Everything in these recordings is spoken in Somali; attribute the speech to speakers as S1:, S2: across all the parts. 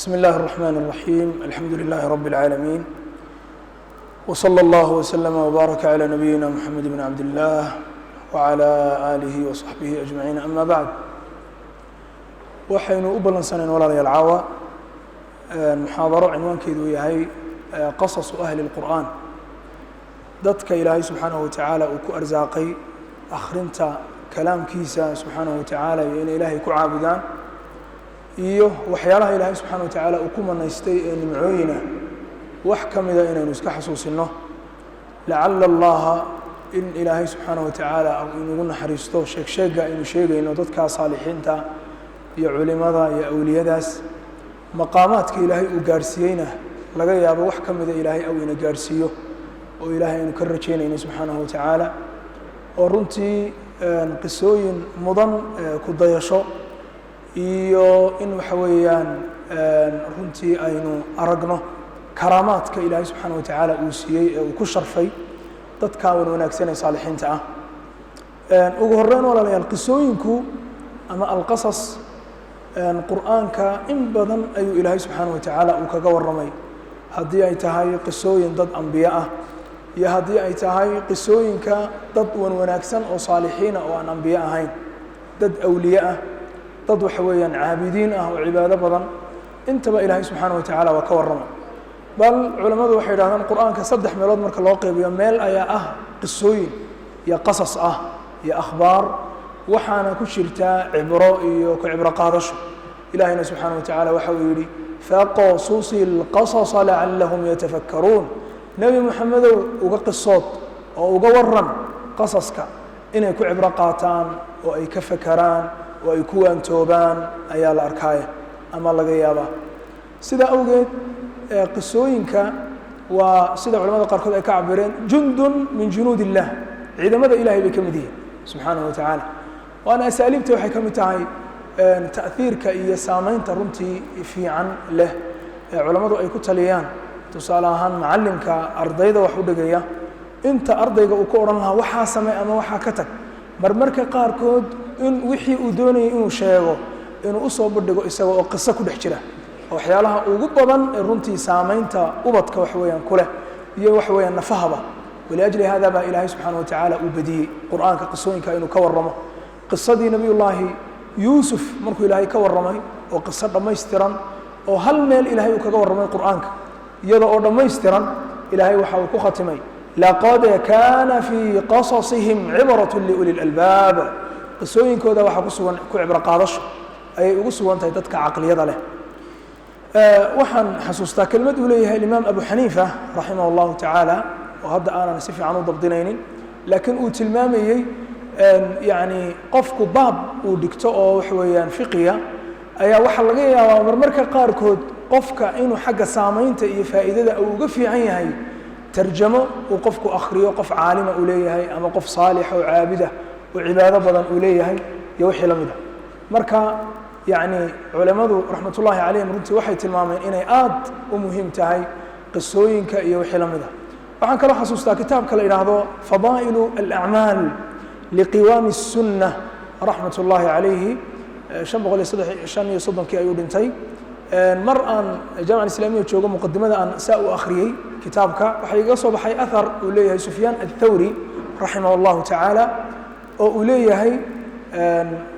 S1: بسم الله الرحمن الرحيم الحمد لله رب العالمين وصلى الله وسلم وبارك على نبينا محمد بن عبد الله وعلى آله وصحبه أجمعين أما بعد waxaynu u balansaneen walaalayaal caawa muxaadaro cinwaankeedu yahay qasasu ahli الqur'an dadka ilaahay subxaanahu watacaala uu ku arsaaqay akhrinta kalaamkiisa subxaanahu watacaala iyo inay ilaahay ku caabudaan iyo waxyaalaha ilaahay subxaanahu watacaala uu ku manaystay ee nimcooyina wax ka mida inaynu iska xasuusino lacala allaha in ilaahay subxaanahu watacaala inugu naxariisto sheegsheega aynu sheegayno dadka saalixiinta iyo culimada iyo awliyadaas maqaamaadka ilaahay uu gaarsiiyeyna laga yaabo wax ka mida ilaahay aw ina gaarsiiyo oo ilaahay aynu ka rajaynayno subxaanahu watacaala oo runtii qisooyin mudan ku dayasho iyo in waxa weeyaan runtii aynu aragno karaamaadka ilaahay subxaanahu watacaala uu siiyey ee uu ku sharfay dadka wanaagsan ee saalixiinta ah ugu horreyn walaalayaal qisooyinku ama alqasas qur'aanka in badan ayuu ilaahay subxaanahu watacaala uu kaga warramay haddii ay tahay qisooyin dad ambiye ah iyo haddii ay tahay qisooyinka dad wanaagsan oo saalixiina oo aan ambiye ahayn dad awliye ah dad waxa weeyaan caabidiin ah oo cibaado badan intaba ilaahay subxaanahu watacaala waa ka warramay bal culimmadu waxay yidhahdaan qur'aanka saddex meelood marka loo qaybiyo meel ayaa ah qisooyin iyo qasas ah iyo akhbaar waxaana ku jirtaa cibro iyo ku cibro qaadasho ilaahayna subxaanahu watacaala waxa uu yidhi faqasusi lqasasa lacallahum yatafakkaruun nebi moxamedow uga qisood oo uga waran qasaska inay ku cibro qaataan oo ay ka fakaraan oo ay ku waantoobaan ayaa la arkaaya ama laga yaabaa sidaa awgeed qisooyinka waa sida culamada qaarkood ay ka cabireen jundun min junuud illah ciidamada ilahay bay ka mid yihiin subxaanahu watacaala waana asaaliibta waxay ka mid tahay ta'hiirka iyo saamaynta runtii fiican leh ee culammadu ay ku taliyaan tusaale ahaan macallimka ardayda wax u dhigaya inta ardayga uu ka odhan lahaa waxaa samey ama waxaa ka tag marmarka qaarkood in wixii uu doonayay inuu sheego inuu u soo bandhigo isaga oo qiso ku dhex jira waxyaalaha ugu badan ee runtii saamaynta ubadka wax weeyaan ku leh iyo wax weeyaan nafahaba waliajli hada baa ilaahay subxaanahu watacaala uu badiyey qur'aanka qisooyinka inuu ka warramo qisadii nabiyullaahi yuusuf markuu ilaahay ka warramay oo qiso dhammaystiran oo hal meel ilaahay uu kaga warramay qur'aanka iyada oo dhammaystiran ilaahay waxa uu ku khatimay laqad kaana fii qasasihim cibratun liuli lalbaab qisooyinkooda waxaa ku sugan ku cibro qaadasho ayay ugu sugan tahay dadka caqliyada leh waxaan xasuustaa kelmad uu leeyahay alimaam abu xaniifa raximah allahu tacaala oo hadda aanan si fiican u dabdinaynin laakiin uu tilmaamayey yani qofku baab uu dhigto oo waxa weeyaan fiqiya ayaa waxaa laga yaabaa marmarka qaarkood qofka inuu xagga saamaynta iyo faa'iidada uu uga fiican yahay tarjamo uu qofku akhriyo qof caalima uu leeyahay ama qof saalixa oo caabida oo cibaado badan uu leeyahay iyo wixii la mid a marka yani culimmadu raxmatullaahi calayhim runtii waxay tilmaameen inay aad u muhiim tahay qisooyinka iyo wixii la mid a waxaan kaloo xasuustaa kitaabka la yidhaahdo fadaa'ilu alacmaal liqiwaami الsunna raxmat ullaahi calayhi shan iyo soddonkii ayuu dhintay mar aan jaamica islaamiya joogo muqadimada aan saa u akhriyey kitaabka waxaa iga soo baxay ahar uu leeyahay sufyaan aلthawri raximah اllahu tacaala oo uu leeyahay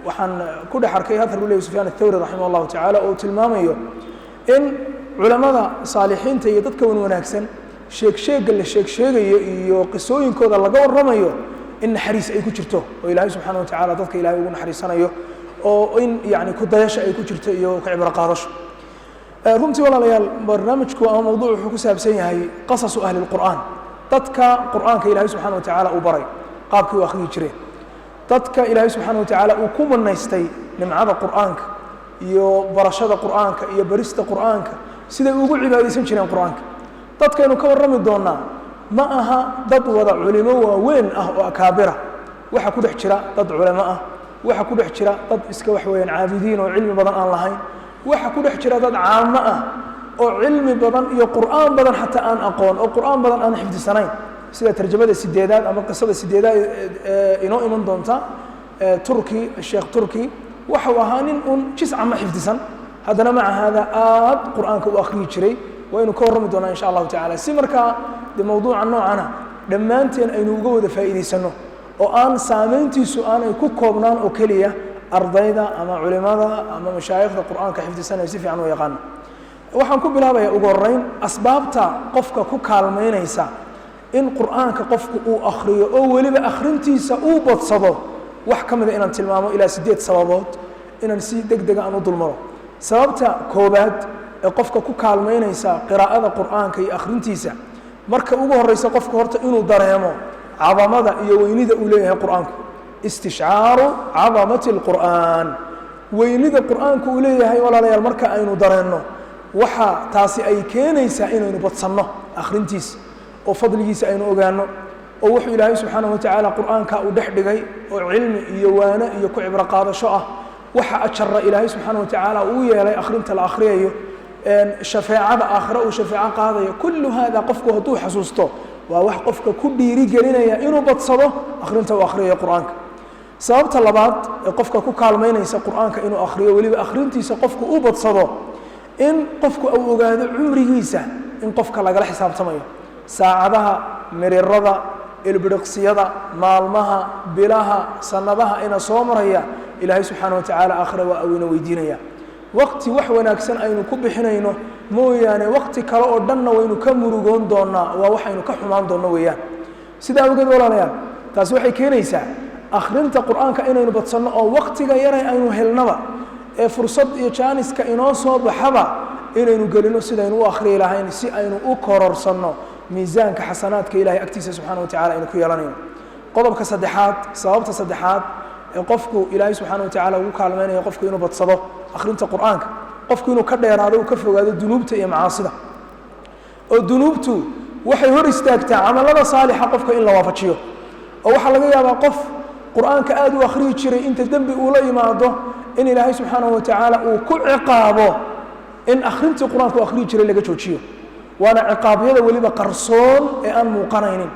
S1: waxaan ku dhex arkay ahar uu leyahay sufyaan aلthawri raximah اllahu tacaala oo uu tilmaamayo in culamada saalixiinta iyo dadka wanaagsan sheegsheega la sheegsheegayo iyo qisooyinkooda laga warramayo in naxariis ay ku jirto oo ilaahay subxaanahu watacaala dadka ilahay ugu naxariisanayo oo in yani ku dayasho ay ku jirto iyo ka cibro qaadasho runtii walaalayaal barnaamijku ama mawduuc wuxuu ku saabsan yahay qasasu ahli اlqur'aan dadka qur'aanka ilaahay subxaanahu watacaala uu baray qaabkii u akhriyi jireen dadka ilaahay subxaanahu watacaala uu ku manaystay nimcada qur'aanka iyo barashada qur'aanka iyo barista qur'aanka siday ugu cibaadaysan jireen qur'aanka dadkaynu ka warrami doonaa ma aha dad wada culimo waaweyn ah oo akaabira waxa ku dhex jira dad culimo ah waxa ku dhex jira dad iska wax weeyaan caabidiin oo cilmi badan aan lahayn waxa ku dhex jira dad caamo ah oo cilmi badan iyo qur'aan badan xataa aan aqoon oo qur'aan badan aan xifdisanayn sida tarjamada sideedaad ama qisada sideedaad inoo iman doonta turki sheekh turki waxa uu ahaa nin un jisca ma xifdisan haddana maca hada aad qur'aanka u akhriyi jiray waynu ka warrami doonaa insha allahu tacaala si markaa dee mawduuca noocana dhammaanteen aynu uga wada faa'iidaysanno oo aan saamayntiisu aanay ku koobnaan oo keliya ardayda ama culimada ama mashaayikhda qur'aanka xifdisanaya si fiican u yaqaana waxaan ku bilaabayaa ugu horreyn asbaabta qofka ku kaalmaynaysa in qur'aanka qofku uu akhriyo oo weliba akhrintiisa uu badsado wax ka mida inaan tilmaamo ilaa 8 sababood inaan si degdega aan u dulmaro sababta koobaad ee qofka ku kaalmaynaysa qiraa'ada qur'aanka iyo akhrintiisa marka ugu horeysa qofku horta inuu dareemo cadamada iyo weynida uu leeyahay qur'aanku istishcaaru cadamati alqur'aan weynida qur'aanku uu leeyahay walaalayaal marka aynu dareenno waxa taasi ay keenaysaa inaynu badsanno akhrintiisa oo fadligiisa aynu ogaano oo wuxuu ilaahay subxaanahu watacaala qur'aanka uu dhex dhigay oo cilmi iyo waano iyo ku cibro qaadasho ah waxa ajarra ilaahay subxaanahu watacaala uu yeelay akhrinta la akhriyayo shafeecada aakhira uu shafeeco qaadayo kullu hada qofku hadduu xasuusto waa wax qofka ku dhiiri gelinaya inuu badsado akhrinta uu akhriyayo qur'aanka sababta labaad ee qofka ku kaalmaynaysa qur'aanka inuu akhriyo weliba akhrintiisa qofku uu badsado in qofku uu ogaado cumrigiisa in qofka lagala xisaabtamayo saacadaha mirirada ilbiriqsiyada maalmaha bilaha sanadaha ina soo maraya ilaahay subxaanahu watacaala aakhira waa aweyna weydiinaya waqti wax wanaagsan aynu ku bixinayno mooyaane waqti kale oo dhanna waynu ka murugoon doonaa waa waxaynu ka xumaan doonno weeyaan sidaa awgeed walaalayaal taasi waxay keenaysaa akhrinta qur'aanka inaynu badsanno oo waqtiga yaray aynu helnaba ee fursad iyo jaaniska inoo soo baxaba inaynu gelino sidaynu u akhriyi lahayn si aynu u kororsanno miisaanka xasanaadka ilaahay agtiisa subxaana watacaala aynu ku yeelanayno qodobka saddexaad sababta saddexaad ee qofku ilaahay subxaana watacaala ugu kaalmaynayo qofku inuu badsado akhrinta qur'aanka qofku inuu ka dheeraado uu ka fogaado dunuubta iyo macaasida oo dunuubtu waxay hor istaagtaa camalada saalixa qofka in la waafajiyo oo waxaa laga yaabaa qof qur'aanka aad u akhriyi jiray inta dembi uu la yimaado in ilaahay subxaanahu watacaala uu ku ciqaabo in akhrintii qur'aanka uu akhriyi jiray laga joojiyo waana ciqaabyada weliba qarsoon ee aan muuqanaynin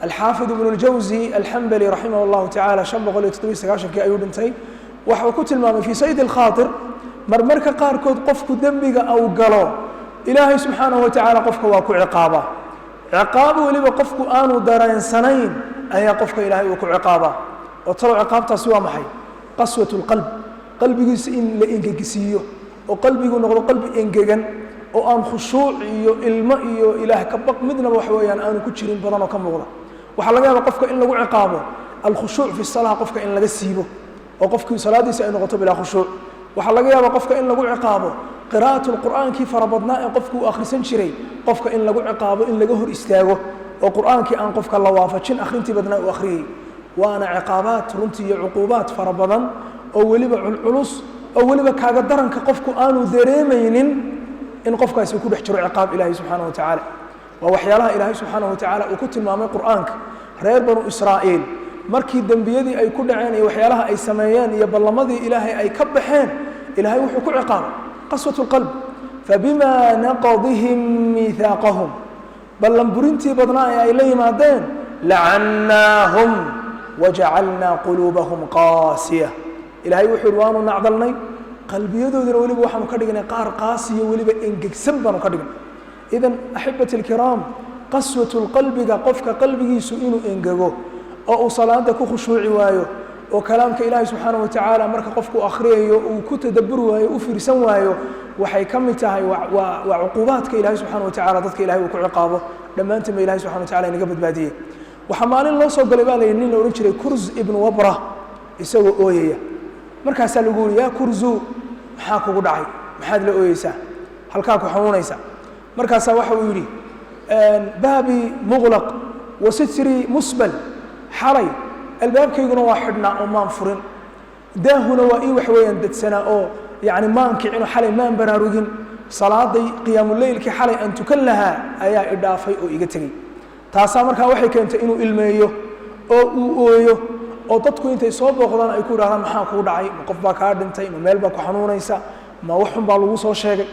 S1: alxaafid ibnu ljawsi alxambali raximah allahu tacaala 597 ayuu dhintay waxa uu ku tilmaamay fii sayd alkhaatir marmarka qaarkood qofku dembiga uu galo ilaahay subxaanahu watacaala qofka waa ku ciqaabaa ciqaab weliba qofku aanu dareensanayn ayaa qofka ilaahay uu ku ciqaabaa oo talo ciqaabtaasi waa maxay qaswat lqalb qalbigiisa in la engegisiiyo oo qalbigu noqdo qalbi engegan oo aan khushuuc iyo ilmo iyo ilaah ka baq midnaba wax weeyaan aanu ku jirin badan oo ka muuqda waxaa laga yaabaa qofka in lagu ciqaabo alkhushuuc fi salaha qofka in laga siibo oo qofkii salaadiisa ay noqoto bilaa khushuuc waxaa laga yaabaa qofka in lagu ciqaabo qiraa'atu lqur'aankii farabadnaa ee qofku uu akhrisan jiray qofka in lagu ciqaabo in laga hor istaago oo qur'aankii aan qofka la waafajin akhrintii badnaa uu akhriyey waana ciqaabaad runtii iyo cuquubaad fara badan oo weliba culculus oo weliba kaaga daranka qofku aanu dareemaynin in qofkaasi uu ku dhex jiro ciqaab ilaahay subxaanahu watacaala waa waxyaalaha ilaahay subxaanahu watacaala uu ku tilmaamay qur'aanka reer banu israa'iil markii dembiyadii ay ku dhaceen iyo waxyaalaha ay sameeyeen iyo ballamadii ilaahay ay ka baxeen ilaahay wuxuu ku ciqaabay qaswat lqalb fabima naqadihim miihaaqahum ballan burintii badnaa ee ay la yimaadeen lacannaahum wajacalnaa quluubahum qaasiya ilaahay wuxuu yidhi waanu nacdalnay qalbiyadoodina weliba waxaanu ka dhignay qaar qaasiyo weliba engegsan baanu ka dhignay idan axibati alkiraam qaswatu lqalbiga qofka qalbigiisu inuu engego oo uu salaada ku khushuuci waayo oo kalaamka ilaahay subxaanahu watacaala marka qofku akhriyayo uu ku tadabburi waayo u fiirsan waayo waxay ka mid tahay waa cuquubaadka ilaahay subxaanahu watacaala dadka ilahay uu ku ciqaabo dhammaantiin ba ilahay subxana wataala inaga badbaadiyey waxaa maalin loo soo galay baa la yidhi nin la odhan jiray kurz ibnu wabra isagoo ooyaya markaasaa lagu yidhi yaa kurzu maxaa kugu dhacay maxaad la ooyeysaa halkaa ku xanuunaysa markaasaa waxa uu yidhi baabii muqlaq wa sitrii musbal xalay albaabkayguna waa xidhnaa oo maan furin daahuna waa ii wax weeyaan dadsanaa oo yacni maan kicino xalay maan baraarugin salaaday qiyaamuleylkii xalay aan tukan lahaa ayaa i dhaafay oo iga tegey taasaa markaa waxay keentay inuu ilmeeyo oo uu ooyo oo dadku intay soo booqdaan ay ku yidhahdaan maxaa kuu dhacay ma qof baa kaa dhintay ma meel baa ku xanuunaysa ma waxun baa lagu soo sheegay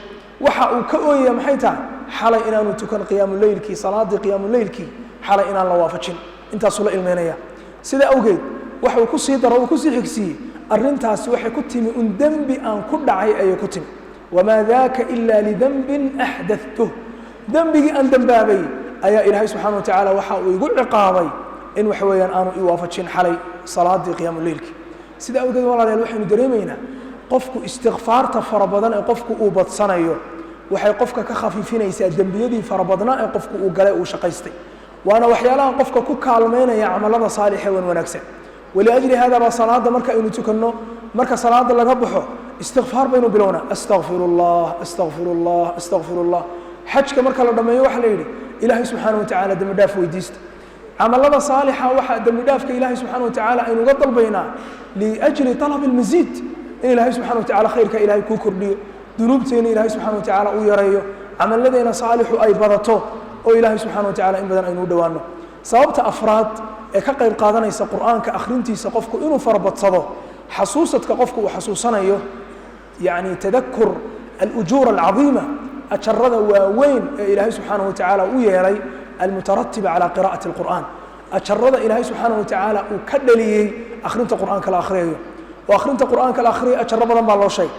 S1: waxa uu ka ooyaya maxay tahay xalay inaanu tukan qiyaamuleylkii salaadii qiyaamuleylkii xalay inaan la waafajin intaasuu la ilmeynaya sidaa awgeed waxa uu ku sii daro uu ku sii xigsiiyey arrintaasi waxay ku timi un dembi aan ku dhacay ayay ku timi wamaa daaka ila lidanbin axdathtuh dembigii aan dembaabay ayaa ilaahay subxaana watacaala waxa uu igu ciqaabay in waxa weeyaan aanu ii waafajin xalay salaadii qiyaamuleylki sida awgeed walaalayaal waxaynu dareemaynaa qofku istikfaarta fara badan ee qofku uu badsanayo waxay qofka ka khafiifinaysaa dembiyadii fara badnaa ee qofku uu galay uu shaqaystay waana waxyaalaha qofka ku kaalmeynaya camalada saalixee wan wanaagsan waliajli hada baa salaada marka aynu tukanno marka salaada laga baxo istikfaar baynu bilownaa astaqfirullah astaqfirullah astaqfirullah xajka marka la dhammeeyo waxa la yidhi ilaahay subxaana watacaala dembi dhaaf weydiista camalada saalixa waxaa dembi dhaafka ilaahay subxaana watacaala aynu uga dalbaynaa liajli طalab اlmasiid in ilaahay subxana watacaala khayrka ilaahay kuu kordhiyo dunuubteena ilaahay subxana watacaala u yareeyo camalladeena saalixu ay badato oo ilaahay subxana watacaala in badan aynu u dhowaano sababta afraad ee ka qayb qaadanaysa qur'aanka akhrintiisa qofku inuu farabadsado xasuusadka qofku uu xasuusanayo yani tadakur alujuura alcadiima ajarada waaweyn ee ilaahay subxaana watacaala u yeelay almutaratiba calaa qira'ati alqur'aan ajarada ilaahay subxaana watacaala uu ka dhaliyey akhrinta qur'aanka la akhriyayo oo akhrinta qur'aanka la akhriya ajaro badan baa loo sheegay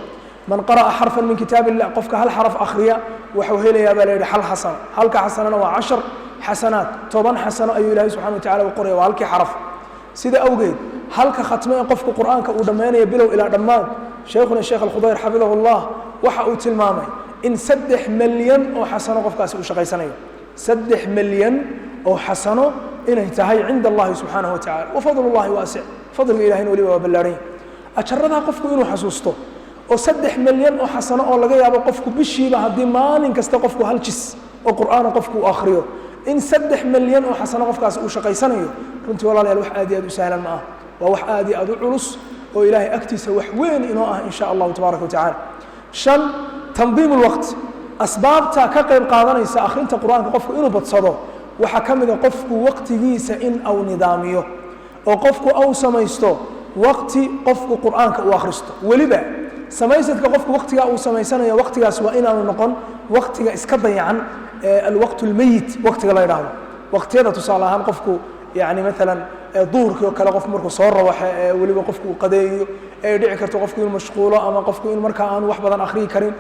S1: man qara'a xarfan min kitaab illah qofka hal xaraf akhriya waxuu helayaa baa la yidhi hal xasano halka xasanana waa 10 xasanaad 10 xasano ayuu ilaahay subxana watacaala u qoraya waa halkii xaraf sida awgeed halka khatme ee qofka qur'aanka uu dhammaynayo bilow ilaa dhammaan sheikhuna sheekh alkhudayr xafidahu llah waxa uu tilmaamay in 3 milyan oo xasano qofkaasi uu shaqaysanayo 3 milyan oo xasano inay tahay cinda allahi subxaanahu watacaala wafadlullahi waasic fadliga ilahayna weliba waa ballaaranya ajaradaa qofku inuu xasuusto oo 3 milyan oo xasano oo laga yaabo qofku bishiiba haddii maalin kasta qofku hal jis oo qur'aana qofku uu akhriyo in 3 milyan oo xasano qofkaasi uu shaqaysanayo runtii walaalayaal wax aad iyo aad u sahlan ma ah waa wax aad iyo aad u culus oo ilaahay agtiisa wax weyn inoo ah in sha allahu tabaaraka watacaala 5 tandiim alwaqt asbaabta ka qayb qaadanaysa akhrinta qur'aanka qofku inuu badsado waxaa ka mid a qofku waqtigiisa in uu nidaamiyo oo qofku uu samaysto waqti qofku qur'aanka uu akhristo weliba samaysadka qofku waqtigaa uu samaysanayo waqtigaas waa inaanu noqon waqtiga iska dayacan alwaqt almayit waqtiga la yidhaahdo waqtiyada tusaale ahaan qofku yani maalan duhurkii oo kale qofku markuu soo rawaxe weliba qofku uu qadeeyo ee dhici karto qofku inuu mashquulo ama qofku in markaa aanu wax badan akhriyi karin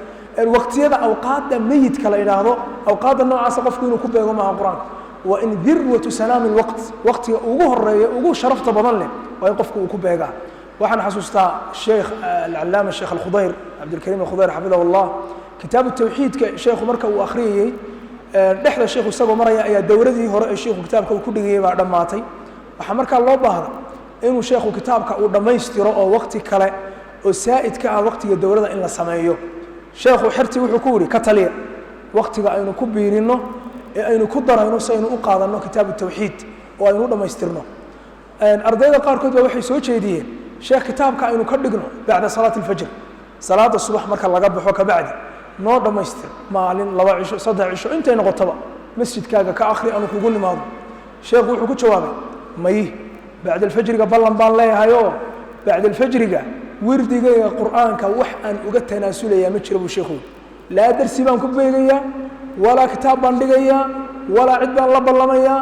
S1: waqtiyada awqaadda mayidka la yidhaahdo awqaadda noocaasa qofku inuu ku beego maaha qur-aanka waa in dirwatu salaami lwaqt waqtiga ugu horeeya ugu sharafta badan leh waa in qofku uu ku beegaa waxaan xasuustaa sheekh alcalaama sheekh alkhudayr cabdilkariim alkhudayr xafidahu llah kitaabu tawxiidka sheekhu marka uu akhriyayey dhexda sheekhu isagoo maraya ayaa dowladii hore ee sheekhu kitaabka uu ku dhigayay baa dhammaatay waxaa markaa loo baahda inuu sheekhu kitaabka uu dhammaystiro oo waqti kale oo saa'id ka ah waqtiga dowladda in la sameeyo sheekhu xertii wuxuu ku yidhi ka taliya waqtiga aynu ku biirinno ee aynu ku darayno si aynu u qaadanno kitaabu tawxiid oo aynu u dhammaystirno ardayda qaarkood baa waxay soo jeediyeen sheekh kitaabka aynu ka dhigno bacda salaati alfajr salaada subax marka laga baxo kabacdi noo dhammaystir maalin 2 cisho 3 cisho intay noqotaba masjidkaaga ka akhri aanu kugu nimaado sheekhu wuxuu ku jawaabay may bacda alfajriga ballan baan leeyahayoo bacda alfajriga wirdigayga qur'aanka wax aan uga tanaasulayaa ma jiro buu sheekhu laa darsi baan ku beegayaa walaa kitaab baan dhigayaa walaa cid baan la ballamayaa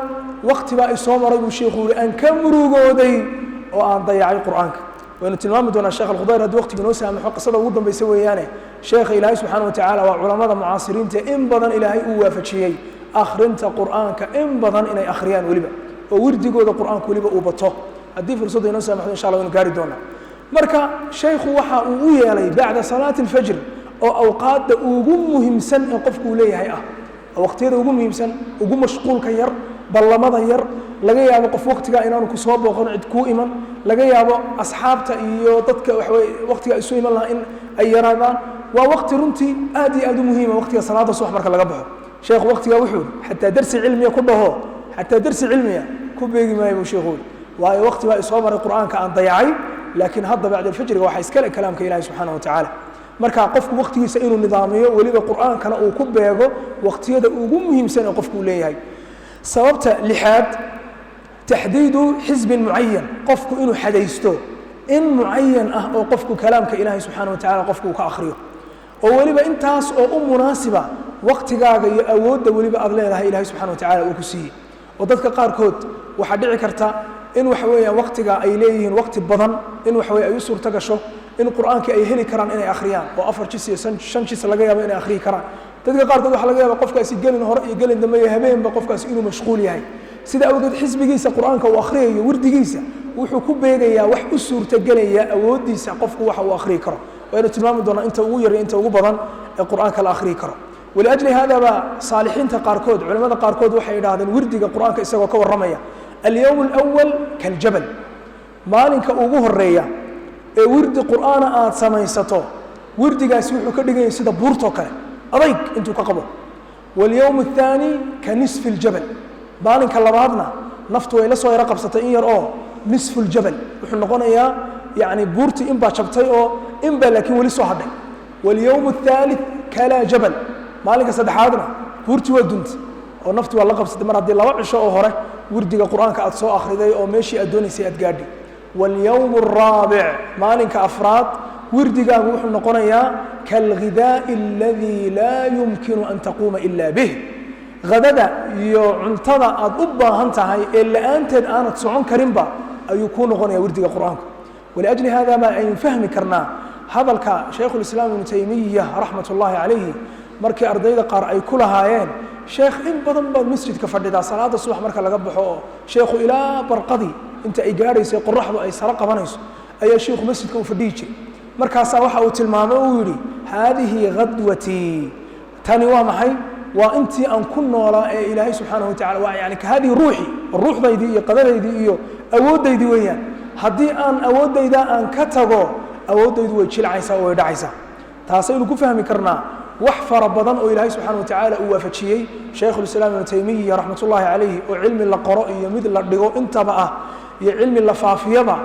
S1: waqti baa i soo maray buu sheekhu yidhi aan ka murugooday oo aan dayacay qur'aanka waynu tilmaami doonaa sheekh alkhudayr haddii waqtiga inoo saamaxo qisada ugu dambaysa weeyaane sheekha ilaahay subxaana watacaala waa culamada mucaasiriinta in badan ilaahay uu waafajiyey akhrinta qur'aanka in badan inay akhriyaan weliba oo wirdigooda qur'aanka weliba uu bato haddii fursadda inoo saamaxdo insha allah waynu gaari doonaa marka shaykhu waxa uu u yeelay bacda salaati alfajr oo awqaadda ugu muhiimsan ee qofku uu leeyahay ah waqtiyada ugu muhiimsan ugu mashquulka yar ballamada yar laga yaabo qof waqtigaa inaanu ku soo booqan cid kuu iman laga yaabo asxaabta iyo dadka waxaweye waqtiga isu iman lahaa in ay yaraadaan waa waqti runtii aad iyo aad u muhiima waqtiga salaada subax marka laga baxo sheekhu waqtigaa wuxuu yidhi xataa darsi cilmiya ku dhaho xataa darsi cilmiya ku beegi maayo buu sheekhu yidhi waayo waqti baa isoo maray qur'aanka aan dayacay laakiin hadda bacda alfajriga waxaa iskale kalaamka ilaahi subxaana watacaala marka qofku waqtigiisa inuu nidaamiyo weliba qur'aankana uu ku beego waqtiyada ugu muhiimsan ee qofku uu leeyahay sababta 6aad taxdiidu xisbin mucayan qofku inuu xadaysto in mucayan ah oo qofku kalaamka ilaahay subxaana watacaala qofku uu ka akhriyo oo weliba intaas oo u munaasiba waqtigaaga iyo awoodda weliba aad leedahay ilaahay subxana watacaala uu ku siiyey oo dadka qaarkood waxaa dhici karta in waxa weeyaan waqtiga ay leeyihiin waqti badan in waxa weeye ay u suurto gasho in qur'aanka ay heli karaan inay akhriyaan oo 4 jis iyo 5 jis laga yaabo inay akhriyi karaan dadka qaarkood waxa laga yaabaa qofkaasi gelin hore iyo gelin dambe iyo habeenba qofkaasi inuu mashquul yahay sida awgeed xisbigiisa qur'aanka uu akhriyayo wirdigiisa wuxuu ku beegayaa wax u suurta galaya awoodiisa qofku waxa uu akhriyi karo وأنا تلمام دونا أنت ويري أنت وجبضان القرآن كالآخر كرا ولأجل هذا بقى صالحين تقاركود علماء قاركود وحي هذا الورد القرآن كيسوا كور رمية اليوم الأول كالجبل مالك أوجه الرية ورد القرآن سمايسته ورد جاسوح كده يصير بورتوكا أريك أنتوا كقبل واليوم الثاني كنصف الجبل مالك الله بعضنا نفط وإلى صوير رقب ستين نصف الجبل وحنا قلنا يعني بورتي إنبا شبتي أو إنبا لكن ولي صهدي واليوم الثالث كلا جبل مالك صدحادنا بورتي ودنت أو نفتي والله قبل 6 مرات دي الله عشاء أو هره وردي القرآن كأتصو آخر داي أو ماشي أدوني سيئة قادي واليوم الرابع مالك أفراد وردي قاقوا وحنا قلنا كالغذاء الذي لا يمكن أن تقوم إلا به غددا يعنتظى أضبا هنتهي إلا أنت الآن تسعون كريمبا أو يكون غنيا وردي القرآن ولأجل هذا ما أن فهم كرنا هذا شيخ الإسلام ابن تيمية رحمة الله عليه مركي أرضي قار أي كلها هايين شيخ إن بدن بالمسجد كفرددا صلاة الصبح مركي لقبحه شيخ إلى برقضي أنت إيجاري سيقول رحض أي سرقة بنيس أي شيخ مسجد كفرديتي مركي صاوحة وتلمامه ويري هذه غدوتي تاني وامحي وأنت أن كنا وراء إلهي سبحانه وتعالى يعني كهذه روحي الروح ذي قدر ذي أود ذي ويان haddii aan awoodayda aan ka tago awoodaydu way jilcaysaa oo way dhacaysaa taasaynu ku fahmi karnaa wax fara badan oo ilaahay subxaanahu wa tacaala uu waafajiyey shaykhul islaam ibnu taymiya raxmatullaahi calayhi oo cilmi la qoro iyo mid la dhigo intaba ah iyo cilmi la faafiyaba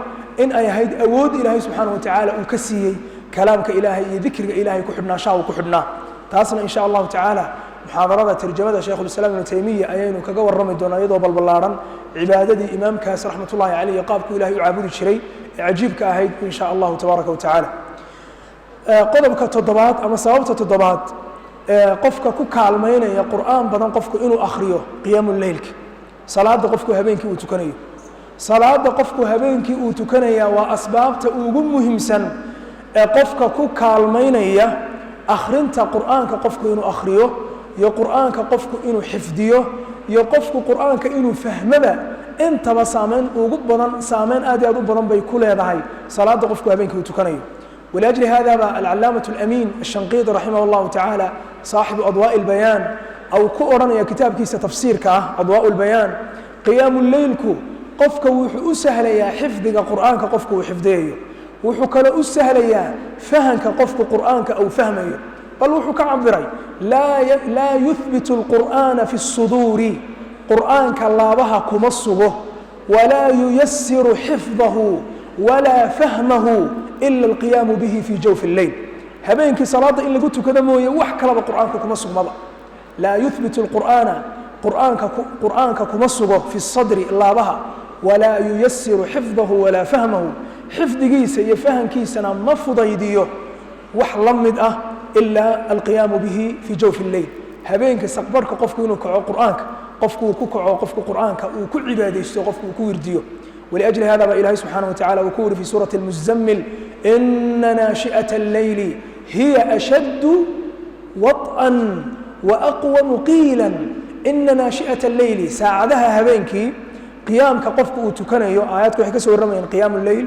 S1: in ay ahayd awood ilaahay subxaanahu wa tacaala uu ka siiyey kalaamka ilaahay iyo dikriga ilaahay ku xidhnaanshaha uu ku xidhnaa taasna insha allahu tacaala muxaadarada tarjamada shaykhul islaam ibnu taymiya ayaynu kaga warrami doonaa iyadoo balballaaran cibaadadii imaamkaas raxmatullaahi calayhi qaabku ilaahay u caabudi jiray ee cajiibka ahayd insha allahu tabaaraka wa tacaala qodobka toddobaad ama sababta toddobaad qofka ku kaalmaynaya qur'aan badan qofku inuu akhriyo qiyaamul leylka salaada qofku habeenkii uu tukanayo salaada qofku habeenkii uu tukanaya waa asbaabta ugu muhiimsan ee qofka ku kaalmaynaya akhrinta qur'aanka qofku inuu akhriyo iyo qur'aanka qofku inuu xifdiyo iyo qofku qur'aanka inuu fahmaba intaba saameyn ugu badan saameyn aad u badan bay ku leedahay salaada qofku habeenkii uu tukanayo ولأجل هذا العلامة الأمين الشنقيطي رحمه الله تعالى صاحب أضواء البيان أو كورن يا كتاب كيس تفسير أضواء البيان قيام الليل كو قفك وحو سهل يا حفظك قرآنك قفك وحفظيه وحو كلا سهل يا فهمك قفك قرآنك أو فهميه بل وحو كعبري لا يثبت القرآن في الصدور قرآنك الله بها كمصبه ولا ييسر حفظه ولا فهمه إلا القيام به في جوف الليل هبينك صلاة إلا قلت كذا موية وحكى لبا قرآنك كمصب مضى لا يثبت القرآن قرآنك كمصبه في الصدر الله بها ولا ييسر حفظه ولا فهمه حفظ كيسا يفهم كيسنا مفض يديه وحلمد إلا القيام به في جوف الليل هبينك استقبرك قفك ونكع قرآنك قفك وكوكع قفك قرآنك وكل عبادة يشتغل قفك وكويرديه ولأجل هذا إلهي سبحانه وتعالى وكور في سورة المزمل إن ناشئة الليل هي أشد وطئا وأقوم قيلا إن ناشئة الليل ساعدها هبينك قيام كقفك وتكنيو آياتك وحكسوا الرمين قيام الليل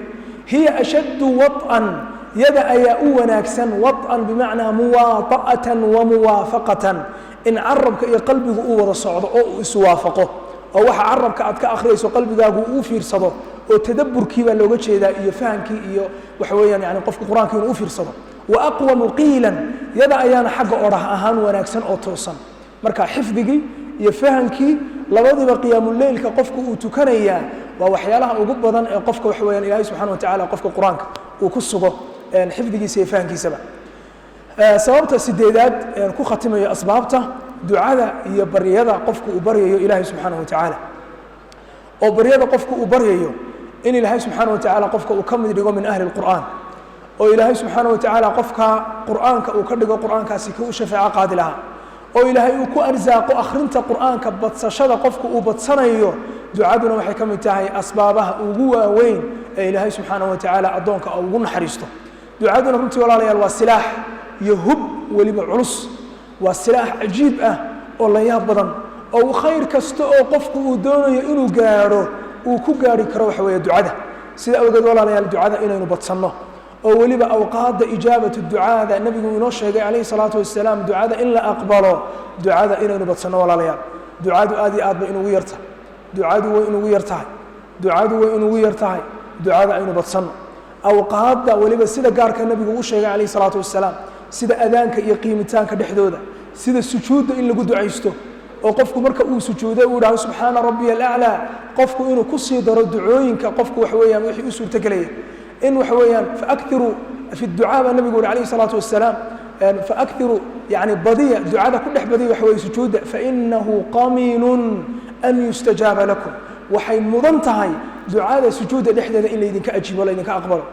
S1: هي أشد وطئا يدأ يأو ناكسا وطئا بمعنى مواطأة وموافقة إن عربك إلى قلبه أوضى الصعود أو إسوافقه oo waxa carabka aad ka akhriyayso qalbigaagu uu fiirsado oo tadabburkii baa looga jeedaa iyo fahamkii iyo waxa weeyaan yani qofka quraanka inuu u fiirsado wa aqwamu qiilan yada ayaana xagga oraah ahaan wanaagsan oo toosan marka xifdigii iyo fahamkii labadiba qiyaamul leylka qofku uu tukanaya waa waxyaalaha ugu badan ee qofka waxa weeyaan ilaahay subxaanahu wa tacaala qofka quraanka uu ku sugo xifdigiisa iyo fahamkiisaba sababta sideedaad ku khatimayo asbaabta ducada iyo baryada qofku uu baryayo ilaahay subxaanahu wa tacaala oo baryada qofku uu baryayo in ilaahay subxaanahu wa tacaala qofka uu ka mid dhigo min ahli alqur'aan oo ilaahay subxaanahu wa tacaala qofka qur'aanka uu ka dhigo qur'aankaasi ka u shafaaco qaadi lahaa oo ilaahay uu ku arsaaqo akhrinta qur'aanka badsashada qofku uu badsanayo ducaduna waxay ka mid tahay asbaabaha ugu waaweyn ee ilaahay subxaanahu wa tacaala addoonka ugu naxariisto ducaduna runtii walaalayaal waa silaax iyo hub weliba culus waa silaax cajiib ah oo la yaab badan oo khayr kasta oo qofku uu doonayo inuu gaaro uu ku gaari karo waxa weeye ducada sida awgeed walaalayaal ducada inaynu badsanno oo weliba awqaadda ijaabatu ducaada nabigu inoo sheegay calayhi salaatu wasalaam ducada in la aqbalo ducada inaynu badsanno walaalayaal ducadu aad iyo aad bay inugu yartahay ducadu way inugu yartahay ducadu way inugu yartahay ducada aynu badsanno awqaadda weliba sida gaarka nabigu u sheegay calayhi salaatu wasalaam sida adaanka iyo qiimitaanka dhexdooda sida sujuudda in lagu ducaysto oo qofku marka uu sujuuday uu dhaho subxaana rabbiya alaclaa qofku inuu ku sii daro ducooyinka qofku waxa weeyaan wixii u suurtagelaya in waxa weeyaan faakthiruu fi ducaa baa nabigu yidhi calayhi salaatu wasalaam faakthiruu yani badiya ducada ku dhex badiya waxa weeye sujuudda fainahu qamiinun an yustajaaba lakum waxay mudan tahay ducada sujuudda dhexdeeda in laydinka ajiibo laydinka aqbalo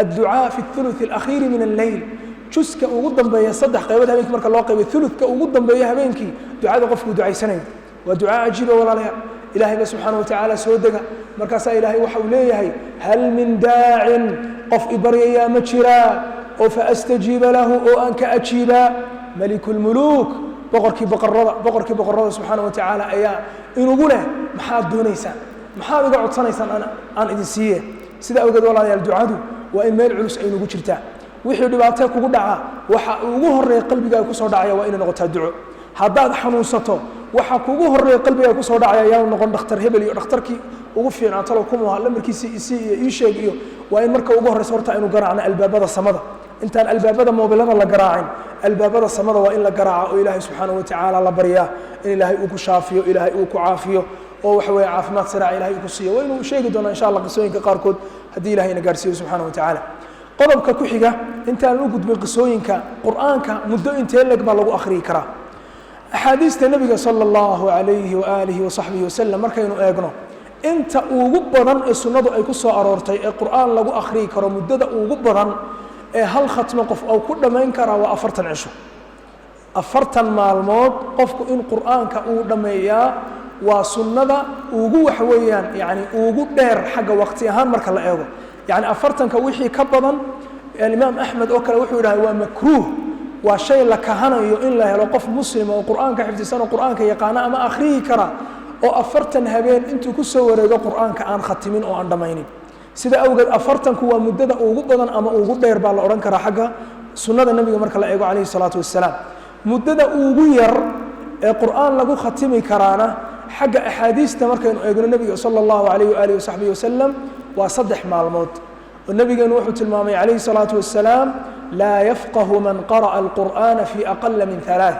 S1: adducaa fi الثuluث الأخير min الليل juska ugu dambeeya saddex qaybood habeenkii marka loo qaybiyo thuluthka ugu dambeeya habeenkii ducada qofku ducaysanayo waa ducaa cajiiba walaalayaal ilaahay ba subxaanahu watacaala soo dega markaasaa ilaahay waxa uu leeyahay hal min daacin qof ibaryayaa ma jiraa oo faastajiiba lahu oo aan ka ajiibaa maliku lmuluuk boqorkii boqorrada subxaanahu watacaala ayaa inugu leh maxaad doonaysaan maxaad iga codsanaysaan aan idin siiye sida awgeed walaalayaal ducadu waa in meel culus aynugu jirtaa wixii dhibaatee kugu dhaca waxa ugu horeeya qalbigaaga ku soo dhacaya waa inay noqotaa duco haddaad xanuunsato waxa kugu horeeya qalbigaaga ku soo dhacaya yaanu noqon dhakhtar hebel iyo dhakhtarkii ugu fiicnaa talo kumuha lamarkiisii isii iyo ii sheeg iyo waa in marka ugu horreysa horta aynu garaacno albaabada samada intaan albaabada moobilada la garaacin albaabada samada waa in la garaaca oo ilaahay subxaanahu watacaala la baryaa in ilaahay uu ku shaafiyo ilaahay uu ku caafiyo oo waxa weeye caafimaad saraaca ilaahay uu ku siiyo waynu sheegi doonaa insha allah qisooyinka qaarkood haddii ilaahay na gaarsiiyo subxaanahu watacaala qodobka ku xiga intaan u gudbin qisooyinka qur'aanka muddo intee leg baa lagu akhriyi karaa axaadiista nebiga sala allahu calayhi waaalihi wasaxbihi wasalam markaynu eegno inta ugu badan ee sunnadu ay ku soo aroortay ee qur'aan lagu akhriyi karo muddada ugu badan ee hal khatmo qof uu ku dhammayn karaa waa 40 cisho 40 maalmood qofku in qur'aanka uu dhammeeyaa waa sunnada ugu wax weeyaan yani ugu dheer xagga waqti ahaan marka la eego يعني أفرتنك وحي كبضا الإمام أحمد أكل وحي له ومكروه وشيء لك هنا إن له لو قف مسلم وقرآن كحفظ سنة قرآن كيقانا أما أخريه كرا أو أفرتن هبين أنتو كسور إذا قرآن كأن ختمين أو عندمينين سيدا أوجد أفرتنك هو مدة أوجدا أما أوجد يربع القرآن كرا حاجة سنة النبي مرك الله عليه الصلاة والسلام مدة أوجير القرآن لقو ختمي كرانا حاجة أحاديث تمرك يقول النبي صلى الله عليه وآله وصحبه وسلم وصدح مع الموت والنبي نوح المامي عليه الصلاة والسلام لا يفقه من قرأ القرآن في أقل من 3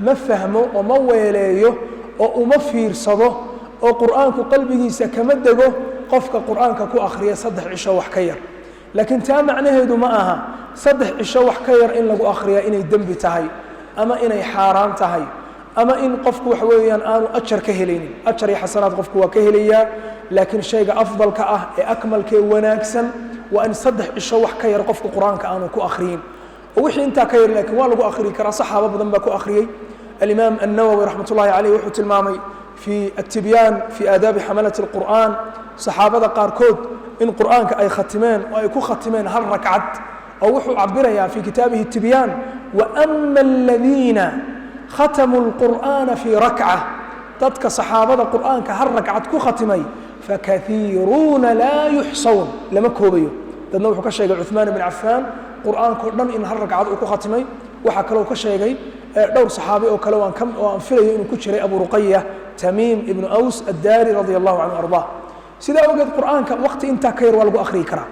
S1: ما فهمه وما ويليه وما فيرصده وقرآنك قلبه سكمدقه قفك قرآنك كو أخرية صدح عشا وحكير لكن تا معناه يدو معها صدح عشا وحكير إن لقو أخرية إني الدنب تهي أما إني حاران تهي أما إن قفك وحويا آنو أجر كهليني أجر حسنات قفك وكهليا لكن الشيء أفضل كأه أكمل كي وناكسن وأن صدح الشوح كير قفك قرآن كأنو كو آخرين ووحي انت كير لكن والو آخري كرا صحابة بذنبا كو آخري الإمام النووي رحمة الله عليه وحوة المامي في التبيان في آداب حملة القرآن صحابة قاركود إن قرآن كأي ختمين وأي كو ختمين هل ركعت أو وحو عبرها في كتابه التبيان وأما الذين ختموا القرآن في ركعة تدك صحابة القرآن كهل ركعت كو ختمي فكثيرون لا يحصون لما كوبيو dadna wuxuu ka sheegay Uthman ibn Affan quraanka dhan in hal ragcad uu ku khatimay waxa kale uu ka sheegay dhowr saxaabi oo kale waan filayo inuu ku jiray Abu Ruqayya Tamim ibn Aws ad-Dari radiyallahu anhu arda sida awgeed quraanka waqti inta ka yar waa lagu akhri karaa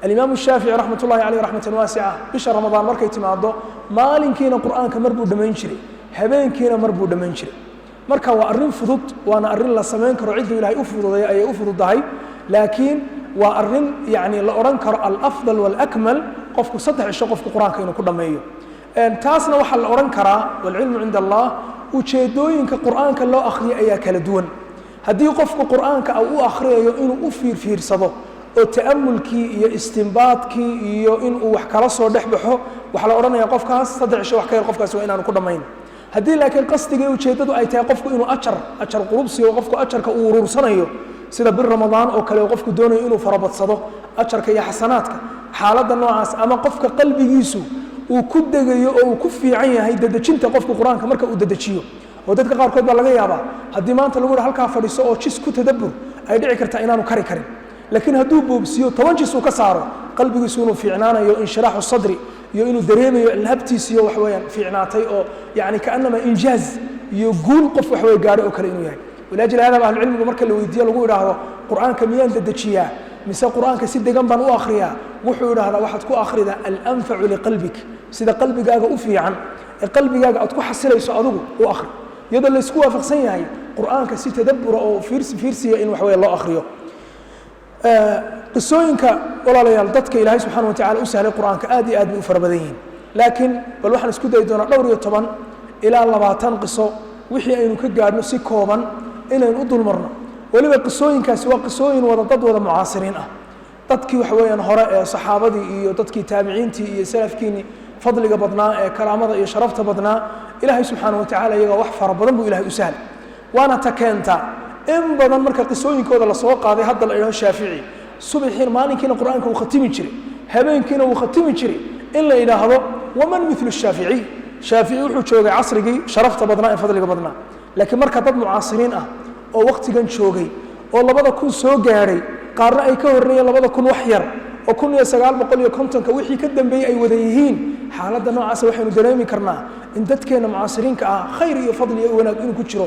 S1: الإمام الشافعي رحمة الله عليه رحمة واسعة بشهر رمضان markay timaado maalinkiina quraanka marbu dhameyn jiray habeenkiina marbu dhameyn jiray marka waa arin fudud waana arin la sameyn karo cid Ilaahay u fududay ay u fududahay laakiin waa arin yani la oran karo al-afdal wal-akmal qofku saddex isha qofku quraanka inuu ku dhameeyo taasna waxa la oran karaa wal ilmu inda Allah ujeedooyinka quraanka loo akhriyo ayaa kala duwan hadii qofku quraanka uu akhriyo inuu u fiirsado oo ta'ammulkii iyo istinbaadkii iyo inuu wax kala soo dhaxbaxo waxa la oranayaa qofkaas saddex isha wax ka yar qofkaas waa inaanu ku dhameyn hadii laakiin qasdiga ujeedadu ay tahay qofku inuu ajar qulubsi oo qofku ajarka uu urursanayo sida bir ramadaan oo kale qofku doonayo inuu farabadsado ajarka iyo xasanaadka xaaladda noocaas ama qofka qalbigiisu uu ku degayo oo uu ku fiican yahay dadajinta qofka qur-aanka marka uu dadajiyo oo dadka qaarkood baa laga yaabaa haddii maanta lagu dhaha halkaa fadhiiso oo jis ku tadabbur ay dhici kartaa inaanu kari karin laakiin hadduu boobsiyo 10 jis uu ka saaro qalbigiisu inuu fiicnaanayo inshiraaxu sadri iyo inuu dareemayo labtiisiyo wax weeyaan fiicnaatay oo yani kaanama injaaz iyo guul qof wax way gaadhay oo kale inuu yahay walaajil hada ahlu cilmigu marka la weydiiyo lagu yiraahdo quraanka miyaan dadajiyaa mise quraanka si degan baan u akhriyaa wuxuu yiraahdaa waxaad ku akhrida al-anfa'u liqalbik sida qalbigaaga u fiican ee qalbigaaga aad ku xasilayso adigu u akhri iyadoo la isku waafaqsan yahay quraanka si tadabbur oo fiirsiya in wax way loo akhriyo qisooyinka walaalayaal dadka ilaahay subxaanahu wa tacaala u sahlay qur-aanka aad iyo aad bay u fara badan yihiin laakiin bal waxaan isku dayi doonaa dhowr iyo 10 ilaa 20 qiso wixii aynu ka gaadhno si kooban inaynu u dulmarno weliba qisooyinkaasi waa qisooyin wada dad wada mucaasiriin ah dadkii wax weeyaan hore ee saxaabadii iyo dadkii taabiciintii iyo salafkiinii fadliga badnaa ee karaamada iyo sharafta badnaa ilaahay subxaanahu wa tacaala iyaga wax fara badan buu ilaahay u sahlay waana ta keentaa in badan marka qisooyinkooda la soo qaaday hadda la idhaho shaafici subaxiin maalinkiina qur-aanka uu khatimi jiray habeenkiina uu khatimi jiray in la yidhaahdo waman mithlu shaaficiy shaafici wuxuu joogay casrigii sharafta badnaa ee fadliga badnaa laakiin marka dad mucaasiriin ah oo waqtigan joogay oo 2000 soo gaaray qaarna ay ka horreeyeen 2000 wax yar oo 1950 wixii ka dambeeyay ay wada yihiin xaaladda noocaas waxaynu dareemi karnaa in dadkeena mucaasiriinka ah khayr iyo fadli iyo wanaag inuu ku jiro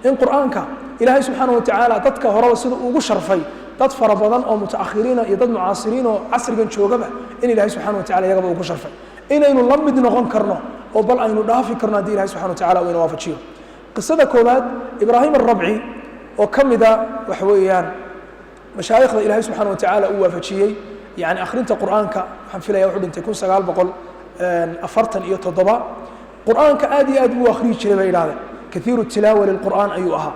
S1: in qur-aanka ilaahay subxaanahu wa tacaala dadka horeba sida ugu sharfay dad fara badan oo mutaakhiriina iyo dad mucaasiriin oo casrigan joogaba in ilaahay subxaanahu wa tacaala iyagaba ugu sharfay inaynu la mid noqon karno oo bal aynu dhaafi karno haddii ilaahay subxaanahu wa tacaala uu ina waafajiyo qisada koowaad ibraahim arrabci oo ka mida wax weeyaan mashaayikhda ilaahay subxaanahu wa tacaala uu waafajiyey yani akhrinta qur-aanka waxaan filaya wuxuu dhintay 1947 qur-aanka aad iyo aad buu akhriyi jiray bay yidhahdeen كثير التلاوة للقرآن أيها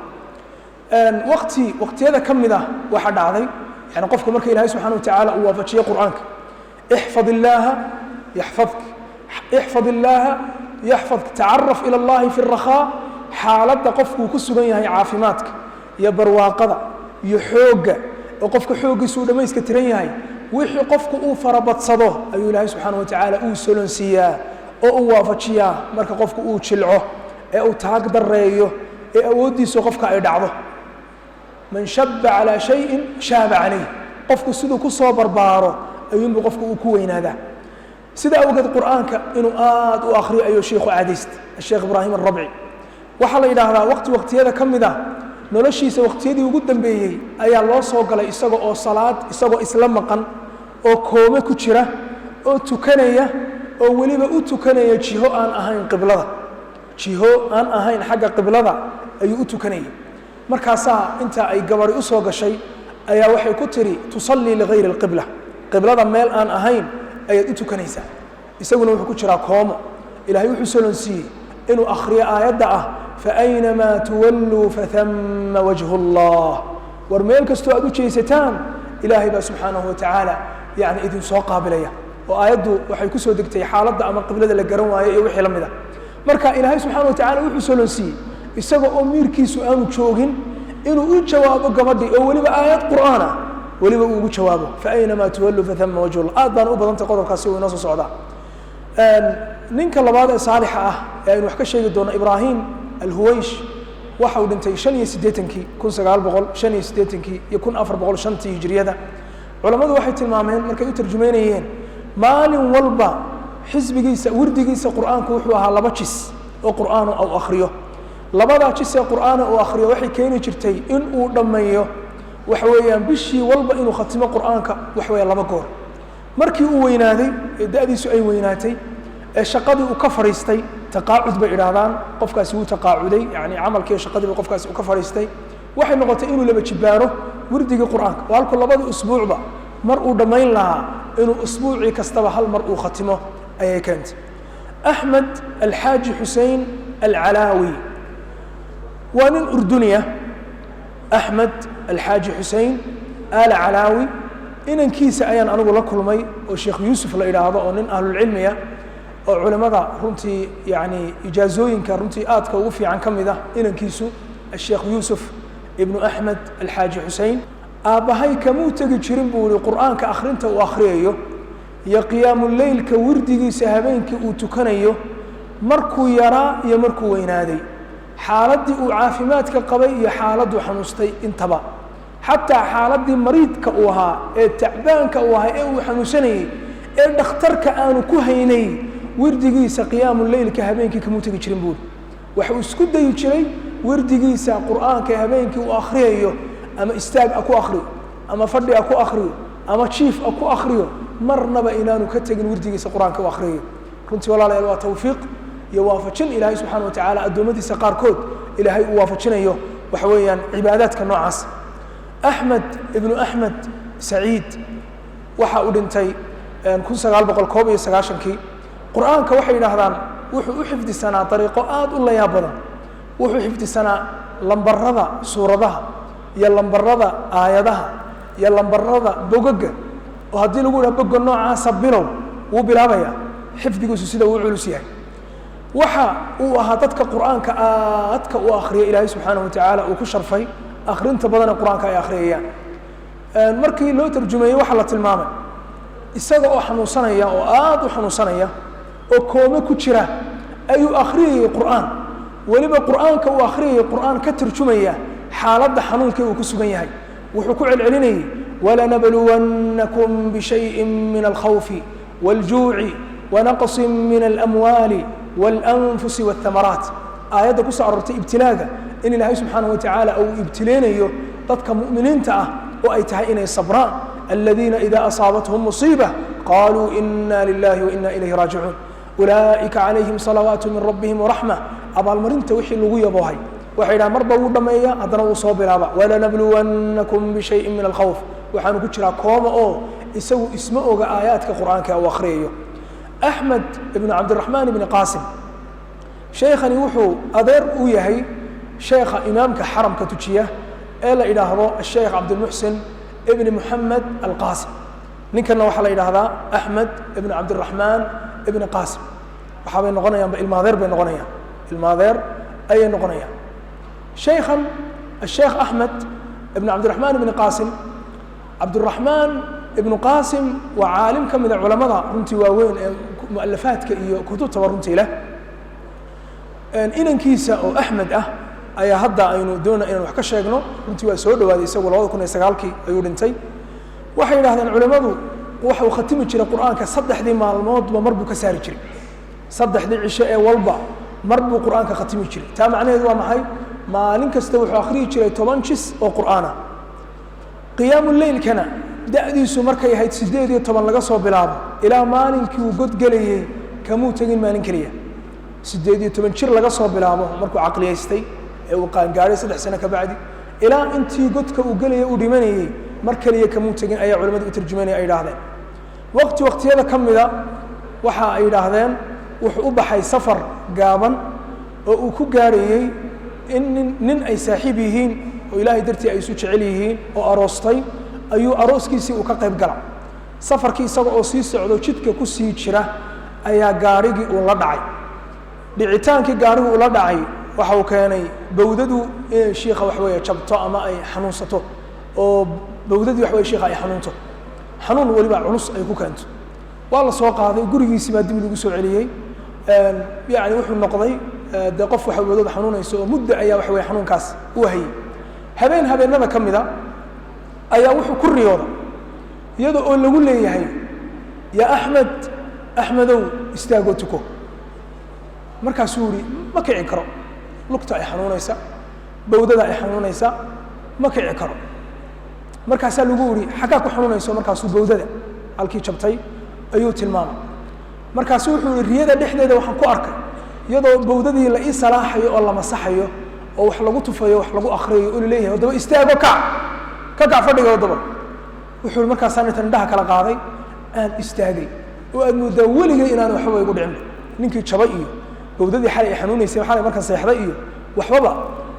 S1: وقتي كم ذا واحد عظيم يعني قفك مركي إلهي سبحانه وتعالى وفتشي قرآنك احفظ الله يحفظك احفظ الله يحفظك تعرف إلى الله في الرخاء حالة قفك وكسبين هي عافماتك يا برواقضة يحوق وقفك حوق سود ما يسكترين هاي وحي قفك فربط صده أي إلهي سبحانه وتعالى سلنسيا أو وفتشيا مركي قفك تشلعه ee uu taag dareeyo ee awoodiisa qofka ay dhacdo man shabba ala shay'in shaba alayh qofku sidoo ku soo barbaaro ayuu qofku uu ku weynaada sida awgeed quraanka inuu aad u akhriyo ayo sheekhu caadist sheekh ibraahim ar-rabci waxa la yiraahdaa waqtiyada kamida noloshiisa waqtiyadii ugu dambeeyay ayaa loo soo galay isaga oo salaad isagoo isla maqan oo koome ku jira oo tukanaya oo waliba u tukanaya jiho aan ahayn qiblada jiho aan ahayn xagga qiblada ayuu u tukanayay markaasaa inta ay gabari u soo gashay ayaa waxay ku tiri tusalli li ghayri alqibla qiblada meel aan ahayn ayaad u tukanaysaa isaguna wuxuu ku jiraa koomo ilaahay wuxuu solonsiiyey inuu akhriyo aayadda ah fa aynama tuwallu fathamma wajhu allah war meel kastoo aad u jeesataan ilaahay baa subxaanahu wa tacaala yani idin soo qaabilaya oo aayaddu waxay ku soo degtay xaaladda ama qiblada la garan waayo iyo wixii la mid ah marka ilaahay subxaanahu wa tacaala wuxuu solonsiiyey isaga oo miirkiisu aanu joogin inuu u jawaabo gabadhii oo weliba aayad qur'aan ah weliba uu ugu jawaabo fa aynama tuwallu fathamma wajhu allah aad baan u badantay qodobkaasi uu inoo soo socdaa ninka labaad ee saalixa ah ee aynu wax ka sheegi doono ibraahim alhuwaysh waxa uu dhintay 1985 iyo 1405 hijriyada culimadu waxay tilmaameen markay u tarjumeynayeen maalin walba xisbigiisa wardigiisa quraanku wuxuu ahaa 2 jis oo quraan oo akhriyo labada jis ee quraan oo akhriyo waxay keenay jirtay in uu dhameeyo wax weeyaan bishii walba inuu khatimo quraanka wax weeyaan 2 goor markii uu weynaaday daadiisu ay weynaatay ee shaqadii uu ka fariistay taqaacud bay iraahdaan qofkaasi uu taqaacuday yani amalkii shaqadii qofkaasi uu ka fariistay waxay noqotay inuu laba jibaaro wardiga quraanka walku 2 usbuucba mar uu dhameyn lahaa inuu usbuuci kastaba hal mar uu khatimo أي كانت أحمد الحاج حسين العلاوي ومن أردنية أحمد الحاج حسين آل علاوي إن كيس أيان أنا أقول لكم مي والشيخ يوسف الإرادة ومن أهل العلمية وعلماء رنتي يعني إجازوين كرنتي كوفي عن كم ذا إن كيسو الشيخ يوسف ابن أحمد الحاج حسين أبهاي كمو تجي شرين بوري القرآن كأخرنته وآخريه iyo qiyaamu leylka wirdigiisa habeenkii uu tukanayo markuu yaraa iyo markuu weynaaday xaaladii uu caafimaadka qabay iyo xaaladuu xanuustay intaba xataa xaaladii mariidka uu ahaa ee tacbaanka uu ahaa ee uu xanuunsanayay ee dhakhtarka aanu ku haynay wirdigiisa qiyaamu leylka habeenkii kamuu tegi jirin buuri waxuu isku dayi jiray wirdigiisa qur'aanka habeenkii uu akhriyayo ama istaag ku akhriyo ama fadhi ku akhriyo ama jiif ku akhriyo marnaba inaanu ka tagin wirdigiisa qur'aanka uu akhriyayo runtii walaalayaal waa tawfiiq iyo waafajin ilaahay subxaana wa tacaala addoommadiisa qaarkood ilaahay uu waafajinayo waxa weeyaan cibaadaadka noocaas axmed ibnu axmed saciid waxa uu dhintay 1991 qur'aanka waxay yidhaahdaan wuxuu u xifdisanaa dariiqo aad u layaab badan wuxuu xifdisanaa lambarada suuradaha iyo lambarada aayadaha iyo lambarada bogaga oo haddii lagu yidhaha boga noocaasa bilow wuu bilaabayaa xifdigiisu sida uu culus yahay waxa uu ahaa dadka qur'aanka aadka u akhriya ilaahay subxaanahu wa tacaala uu ku sharfay akhrinta badan ee qur'aanka ay akhriyayaan markii loo tarjumeeyey waxaa la tilmaamay isaga oo xanuunsanaya oo aad u xanuunsanaya oo koome ku jira ayuu akhriyayay qur'aan weliba qur'aanka uu akhriyayay qur'aan ka tarjumaya xaaladda xanuunkii uu ku sugan yahay wuxuu ku celcelinayay walanabluwannakum bishayin min alkhawfi waaljuuci wanaqsin min alamwaali waalanfusi waalthamaraat aayadda ku soo aroortay ibtilaaga in ilaahay subxaanahu wa tacaala uu ibtileynayo dadka mu'miniinta ah oo ay tahay inay sabraan aladiina ida asaabathum musiiba qaluu ina lilahi wa ina ilayhi raajicuun ulaa'ika calayhim salawaatu min rabbihim waraxma abaalmarinta wixii lagu yaboohay waxay yidhaha marba wuu dhammeeya haddana wuu soo bilaaba walanabluwannakum bishayin min alkhawf waxaanu ku jiraa kooma oo isagu isma oga aayaadka qur'aanka uu akhriyayo axmed ibnu cabdiraxmaan ibni qaasim shaykhani wuxuu adeer u yahay sheekha imaamka xaramka tujiya ee la idhaahdo asheekh cabdilmuxsin ibni muxamed alqaasim ninkana waxaa la yidhaahdaa axmed ibni cabdiraxmaan ibni qaasim waxaabay noqonayaanba ilmaadeer bay noqonayaan ilmaadeer ayay noqonayaan shaykhan asheekh axmed ibni cabdiraxmaan ibni qaasim cabdiraxmaan ibnu qaasim waa caalim ka mida culamada runtii waaweyn ee mualafaadka iyo kutubtaba runtii leh inankiisa oo axmed ah ayaa hadda aynu doona inaan wax ka sheegno runtii waa soo dhawaaday isagu 2009 ayuu dhintay waxay yidhahdeen culimmadu waxa uu khatimi jiray qur'aanka 3 maalmoodba mar buu ka saari jiray 3 cisho ee walba mar buu qur'aanka khatimi jiray taa macnaheedu waa maxay maalin kasta wuxuu akhriyi jiray 10 jis oo qur'aana qiyaamu leylkana da'diisu markay ahayd 18 laga soo bilaabo ilaa maalinkii uu godgelayay kamuu tegin maalin kaliya 18 jir laga soo bilaabo markuu caqliyaystay ee uu qaangaaray 3 sano ka bacdi ilaa intii godka uu gelayay uu dhimanayay mar kaliya kamuu tegin ayaa culimadu u tarjumanaya ay yidhaahdeen waqtiyada ka mida waxa ay yidhaahdeen wuxuu u baxay safar gaaban oo uu ku gaarayey in nin ay saaxiib yihiin oo ilaahay dartii ay isu jecel yihiin oo aroostay ayuu arooskiisii uu ka qayb gala safarkii isaga oo sii socdo jidka ku sii jira ayaa gaarigii uu la dhacay dhicitaankii gaarigii uu la dhacay waxa uu keenay bawdadu in shiikha wax weeye jabto ama ay xanuunsato oo bawdadii wax weeye shiikha ay xanuunto xanuun waliba culus ay ku keento waa la soo qaaday gurigiisii baa dib lagu soo celiyey yani wuxuu noqday de qof waxa wadada xanuunayso oo muddo ayaa wax weeye xanuunkaas u hayay habeenada ka mida ayaa wuxuu ku riyooda iyadoo oo lagu leeyahay yaa axmedow istaagoo tuko markaasuu yidhi ma kici karo lugta ay xanuunaysa bawdada ay xanuunaysa ma kici karo markaasaa lagu yidhi xaggaa ku xanuunayso markaasuu bawdada halkii jabtay ayuu tilmaamay markaasu wuxuu yihi riyada dhexdeeda waxaan ku arkay iyadoo bawdadii la ii salaaxayo oo la masaxayo oo wax lagu tufayo wax lagu akhriyayo oo laleeyahay haddaba istaago ka kac fadhiga haddaba wuxuu yihi markaasaan intan indhaha kala qaaday aan istaagay oo aad moodaa weligay inaan waxba igu dhicin ninkii jabay iyo bawdadii xalay ay xanuunaysay xalay markaan seexday iyo waxbaba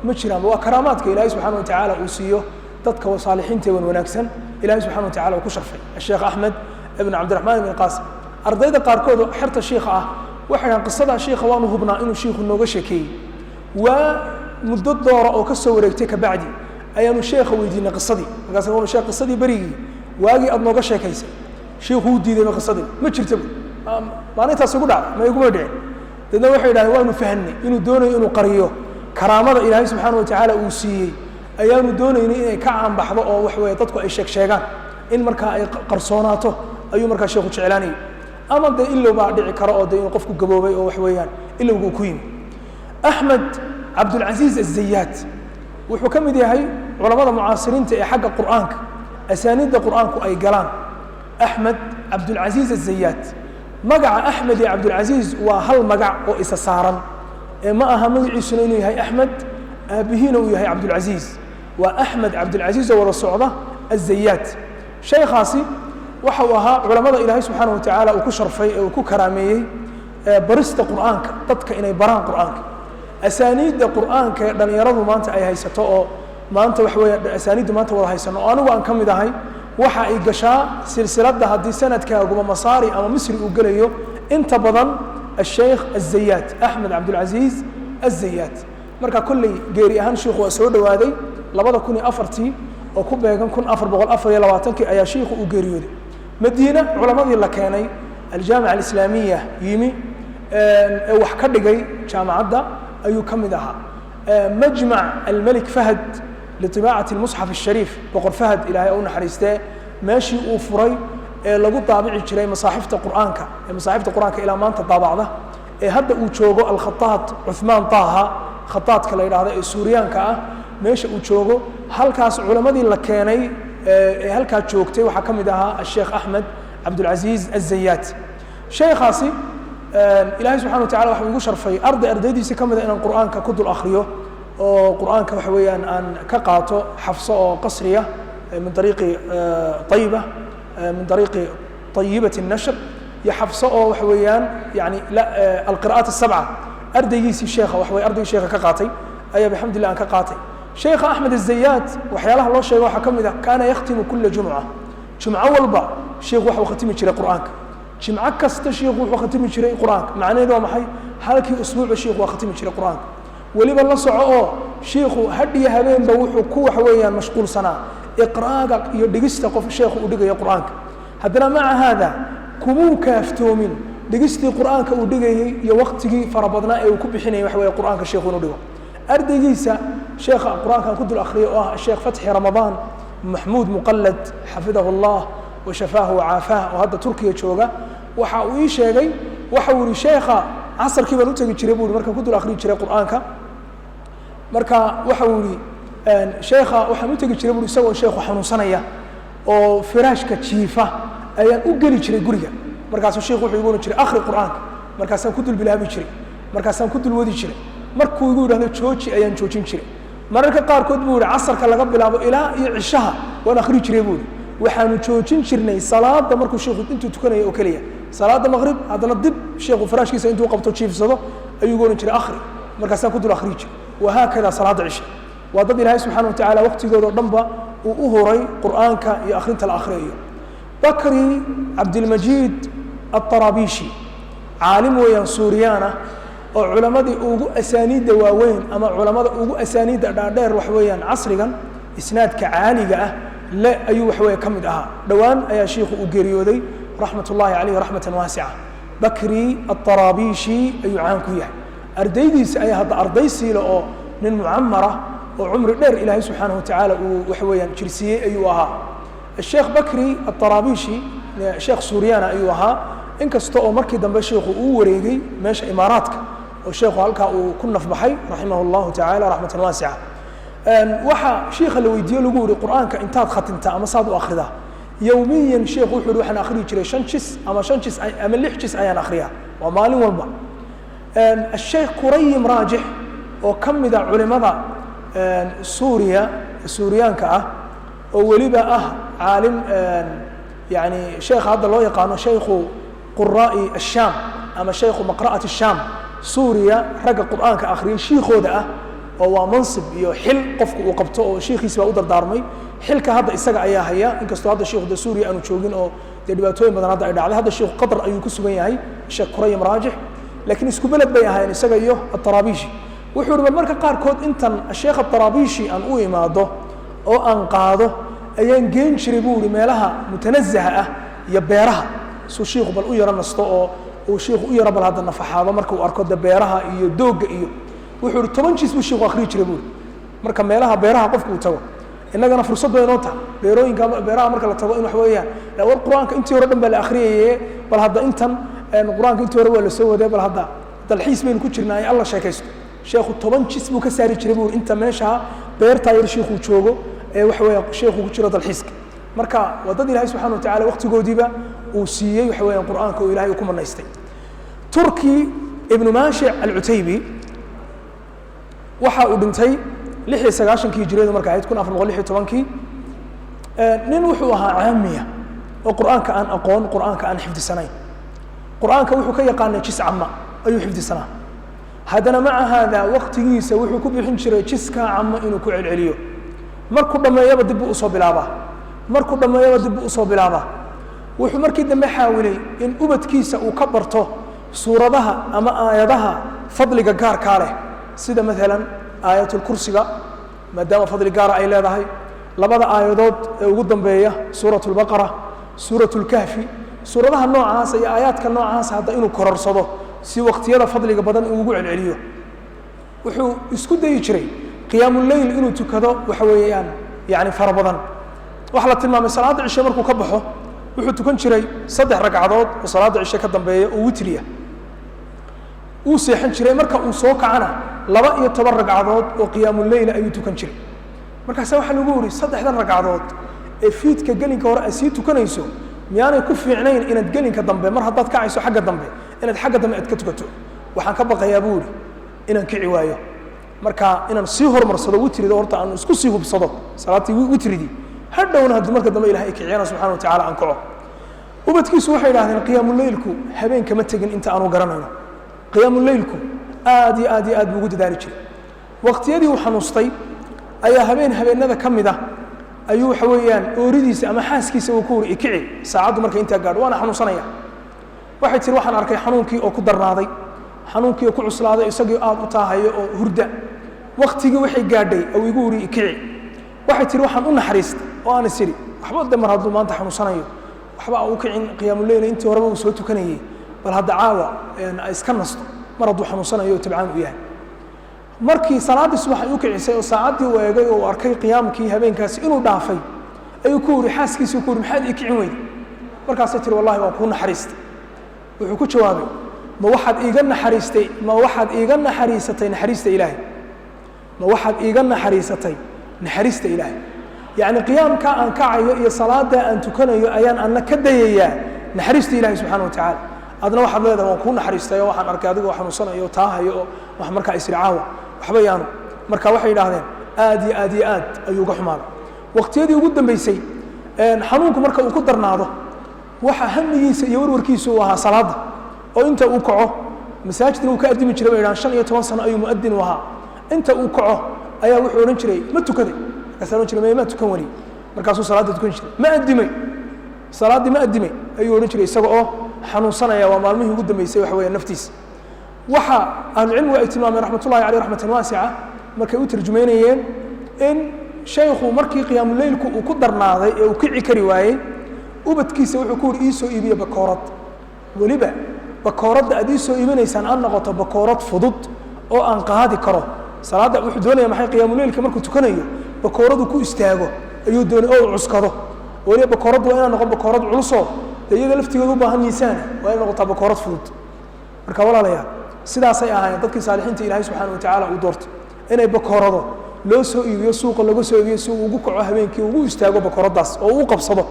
S1: ma jiraan waa karaamaadka ilaahay subxaana wa tacaala uu siiyo dadka saalixiinta wanaagsan ilaahay subxaana wa tacaala uu ku sharfay asheekh axmed ibn cabdiraxmaan ibn qaasim ardayda qaarkood xerta shiikha ah waxay dhahaan qisada shiikha waanu hubnaa inuu shiikhu nooga sheekeeyey waa muddo doora oo ka soo wareegtay kabacdi ayaanu sheekha weydiinay qisadii markaas sheekh qisadii berigii waagii aad nooga sheekaysay sheekhu diiday qisada ma jirto maalintaas ugu dhacay ma iguma dhicin dadna waxay yidhahdeen waanu fahanay inuu doonayo inuu qariyo karaamada ilaahay subxaanahu watacaala uu siiyey ayaanu doonaynay inay ka caanbaxdo oo wax weeye dadku ay sheegaan in markaa ay qarsoonaato ayuu markaa sheekhu jeclaanayay ama dee ilow baa dhici karo oo dee inuu qofku gaboobay oo wax weeyaan ilowgu ku yimi axmed cabdulcasiis azayaat wuxuu ka mid yahay culamada mucaasiriinta ee xagga qur'aanka asaaniidda qur'aanku ay galaan axmed cabdulcasiis azayaat magaca axmed iyo cabdulcasiis waa hal magac oo isa saaran ee ma aha magaciisuna inuu yahay axmed aabihiina uu yahay cabdulcasiis waa axmed cabdulcasiis oo wada socda azayaat sheekhaasi waxa uu ahaa culamada ilaahay subxaanahu watacaala uu ku sharfay ee uu ku karaameeyey barista qur'aanka dadka inay baraan qur'aanka asaaniidda qur'aanka ee dhallinyaradu maanta ay haysato oo maanta waxa weeye asaaniidda maanta wada haysano oo anigu aan ka mid ahay waxa ay gashaa silsiladda haddii sanadkaaguma masaari ama misri uu gelayo inta badan الشيخ الزيات أحمد عبد العزيز الزيات marka kulley geeri ahaan sheekhu waa soo dhawaaday 2004 oo ku beegan 1424 ayaa sheekhu u geeriyooday madiina culamadii la keenay الجامعة الإسلامية yimi wax ka dhigay jaamacadda ayuu ka mid ahaa مجمع الملك فهد لطباعة المصحف الشريف بقر فهد إلهي أو نحرسته ماشي وفري lagu daabici jiray masaaxifta quraanka masaaxifta quraanka ilaa maanta daabacda hadda uu joogo al-Khattaat Uthman Taha khataadka la yiraahdo ee Suuriyaanka ah meesha uu joogo halkaas culimadii la keenay ee halka joogtay waxa kamid ahaa Sheikh Ahmed Abdul Aziz Az-Zayyat sheekhaasi ilaahay subhanahu wa ta'ala waxa uu sharfay ardaydiisa kamid ah inaan quraanka ku dul akhriyo oo quraanka waxa weeyaan aan ka qaato xafso oo qasriya min طريقي طيبة من طريق طيبة النشر يحفظه وحويان يعني لا القراءات السبعة أرديسي الشيخ وحوي أردي الشيخ كقاطي أي بحمد الله كقاطي شيخ أحمد الزيات وحياله الله شيخ وحكم ذا كان يختم كل جمعة جمعة والبا شيخ وحو ختم شري قرآنك جمعة كست شيخ وحو ختم شري قرآنك معناه ذا محي هلكي أسبوع الشيخ وختم شري قرآنك ولبا الله صعوه شيخ هدي هبين بوحو كو حويان مشغول سنة إقراءك يدقست قف الشيخ ودقي قرآنك هذا مع هذا كمو كافتومين دقستي قرآنك ودقي يا وقتي فربضنا وكب حين وحوي قرآنك الشيخ ودقي أردقيسا شيخ قرآنك كنت الأخري الشيخ فتحي رمضان محمود مقلد حفظه الله وشفاه وعافاه وهذا تركيا شوغا وحاوي شيخي وحاولي شيخ عصر كيف نتجي تشربون مركا كنت الأخري تشرب قرآنك مركا وحاولي sheekha waxaan u tagi jiray buu isagoo sheekhu xanuunsanaya oo firaashka jiifa ayaan u geli jiray guriga markaasuu sheekhu wuxuu igu oran jiray akhri quraanka markaasaan ku dul bilaabi jiray markaasaan ku dul wadi jiray markuu igu yiraahdo jooji ayaan joojin jiray mararka qaarkood buu yiri casarka laga bilaabo ilaa iyo cishaha waan akhri jiray buu waxaanu joojin jirnay salaada markuu sheekhu intuu tukanayo oo kaliya salaada maghrib hadana dib sheekhu firaashkiisa intuu qabto jiifsado ayuu igu oran jiray akhri markaasaan ku dul akhri jiray وهكذا صلاة العشاء وضد الله سبحانه وتعالى وقت ذو ضمبة وأهري قرآنك يا أخرين الآخرية بكري عبد المجيد الطرابيشي عالم ويا سوريانا وعلماء أوجو أسانيد دواوين أما علماء أوجو أسانيد دار وحويان عصريا إسناد كعالية لا أي وحوي كم دها دوان يا شيخ أوجريودي رحمة الله عليه رحمة واسعة بكري الطرابيشي أي عانكويا أرديديس أي هذا أرديسي لأو من معمرة وعمر دير إلهي سبحانه وتعالى وحويا جرسية أيوها الشيخ بكري الطرابيشي شيخ سوريانا أيوها إنك استوى مركي دنب الشيخ وريقي ماشي إماراتك والشيخ هلكا وكنا في بحي رحمه الله تعالى رحمة واسعة وحا شيخ اللي ويديو لقوري قرآنك انتاد ختمتا أما صادوا أخرها يوميا شيخ وحلو حنا أخري جري شنشس أما لحجس أيان أخريها ومالي والبا الشيخ كريم راجح وكم ذا علماء سوريان كأه وولبا عالم يعني شيخ هذا الله يقانو شيخ قراء الشام أما شيخ مقرأة الشام سوريا رجع قرآن كآخرين شيخ هذا وهو منصب يحل قف وقبته شيخ يسوى أودر دارمي حل كهذا إسقى أياه هي إنك استو هذا الشيخ ده سوريا أنو تشوفين أو تدبياتوين بدنا هذا الشيخ قدر أيو كسبين هاي الشيخ كريم راجح لكن اسكبلت بيها يعني إسقى أيوه الطرابيشي وحور بالمركة قاركود إنتن الشيخ الطرابيشي أن إماده أو أن قاده أيان جين شربوا لمالها متنزهة iyo beeraha suu shiikhu bal u yara nasto oo uu shiikhu u yara bal hadda nafaxaado marka uu arko beeraha iyo doogga iyo wuxuu yidhi 10 jis buu shiikhu akhriyi jiray buuri marka meelaha beeraha qofku uu tago innagana fursad bay inoo tahay beeraha marka la tago in wax weeyaan war quraanka intii hore dhan baa la akhriyay bal hadda intan quraanka intii hore waa la soo waday bal hadda dalxiis baynu ku jirnaa alla sheekaysto sheekhu 10 jis buu ka saari jiray buuri inta meesha beerta yar shiikhu joogo wax weeyaan sheekhu ku jiro dalxiiska marka wadada ilaahay subhanahu wa ta'ala waqtigoodiiba uu siiyay wax weeyaan quraanka oo ilaahay ku manaystay turki ibn mashi' al-utaybi waxa uu dhintay 96 hijriyada marka ahayd 1416 nin wuxuu ahaa caamiya oo quraanka aan aqoon quraanka aan xifdisanayn quraanka wuxuu ka yaqaanay jis amma ayuu xifdisanaa hadana maca hada waqtigiisa wuxuu ku bixin jiray jiska amma inuu ku celceliyo markuu dhameeyaba dib u soo bilaaba wuxuu markii dambe xaawilay in ubadkiisa uu ka barto suuradaha ama aayadaha fadliga gaarka leh sida midhalan aayatul kursiga maadaama fadli gaar ay leedahay labada aayadood ee ugu dambeeya suuratul baqara suuratul kahfi suuradaha noocaas iyo aayaadka noocaas hadda inuu kororsado si waqtiyada fadliga badan uu ugu celceliyo wuxuu isku dayi jiray qiyaamul layl inuu tukado waxa weeyaan yaani fara badan waxa la tilmaamay salaada cisha markuu ka baxo wuxuu tukan jiray 3 ragcadood oo salaada cisha ka dambeeya oo witriya uu seexan jiray marka uu soo kacana 12 ragcadood oo qiyaamul layl ayuu tukan jiray markaas waxa lagu wari 3 ragcadood ee fiidka gelinka hore ay sii tukanayso miyaanay ku fiicnayn inaad gelinka dambe mar haddaad kacayso xagga dambe inaad xagga dambe aad ka tukato waxaan ka baqayaa buuri inaan kici waayo marka inaan sii hormarsado witrida horta aan isku sii hubsado salaatii witridii hadhowna haddii marka dambe ilaahay kiciyana subxaanahu wa tacaala aan kaco ubadkiisu waxay yidhaahdeen qiyaamul laylku habeenka ma tegin inta aanu garanayno qiyaamul laylku aad iyo aad buu ugu dadaali jiray waqtiyadii uu xanuustay ayaa habeenada ka mid ah ayuu waxa weeyaan ooridiisa ama xaaskiisa uu ku wuri ikici saacadu markay inta gaadho waana xanuunsanaya waxay tiri waxaan arkay xanuunkii oo ku darnaaday xanuunkii oo ku cuslaaday isagii aad u taahayo oo hurda waqtigii waxay gaadhay oo igu wuri ikici waxay tiri waxaan u naxariistay oo aan isiri waxba damar hadduu maanta xanuunsanayo waxba uu kicin qiyaamul layl intii horeba uu soo tukanayay bal hadda caawa iska nasto mar hadduu xanuunsanayo tabcaan u yahay markii salaadii subax ay u kicisay oo saacadii uu eegay oo arkay qiyaamkii habeenkaasi inuu dhaafay ayuu ku wuri xaaskiisii ku wuri maxaad ii kicin weyday markaasay tiri wallahi waan kuu naxariistay wuxuu ku jawaabay ma waxaad iiga naxariisatay naxariista ilaahay naxariista ilaahay يعني قيام كان كعيو يا صلاة أن تكون أيان أن كديا نحرست إلهي سبحانه وتعالى أدنى واحد لهذا وكون نحرست يا واحد أركاده واحد وصلنا يو تاه يو واحد مركع يسرعه وحبيانه مركع واحد يلاهين آدي أيو قحمار وقت يدي قدام بيسي حنونك مركع وقدر ناضه واحد هم يور وركيسه وها صلاة أو أنت وقعه مساجد وكأدم يشرب إلى عشان يتواصل أي مؤذن وها أنت وقعه أيا وحول نشري ما تكذب كسرنا نشري ما تكوني مركز صلاة تكون شري ما أدمي صلاة ما أدمي أيوه نشري سبعة حنون صنع يا ومالمه قدام يسوي حوالي نفتيس وحى أهل العلم والاهتمام رحمة الله عليه رحمة واسعة مركز ترجمينيين إن شيخه مركي قيام الليل وقدر ناضي وكعي كرواية وبتكيس وحكور إيسو إيبيا بكورات ولبا بكورات أديسو إيبيا إنسان أن نغطى بكورات فضد أو أنقاذي كرو صلاة وحدوني محي قيام الليل كمركو تكنيو بكورات كو استاغو أيو دوني أو عسكرو ولي بكورات وإنا نغطى بكورات علصو دايقا لفتي قدو باها نيسان وإنا نغطى بكورات فضد مركا ولا ليا سيدا سيئا dadkii saalixiinta Ilaahay subhanahu wa ta'ala uu doorto inay bakoorado loo soo iibiyo suuqa lagu soo iibiyo si uu ugu kaco habeenkii ugu istaago bakooradaas oo uu qabsado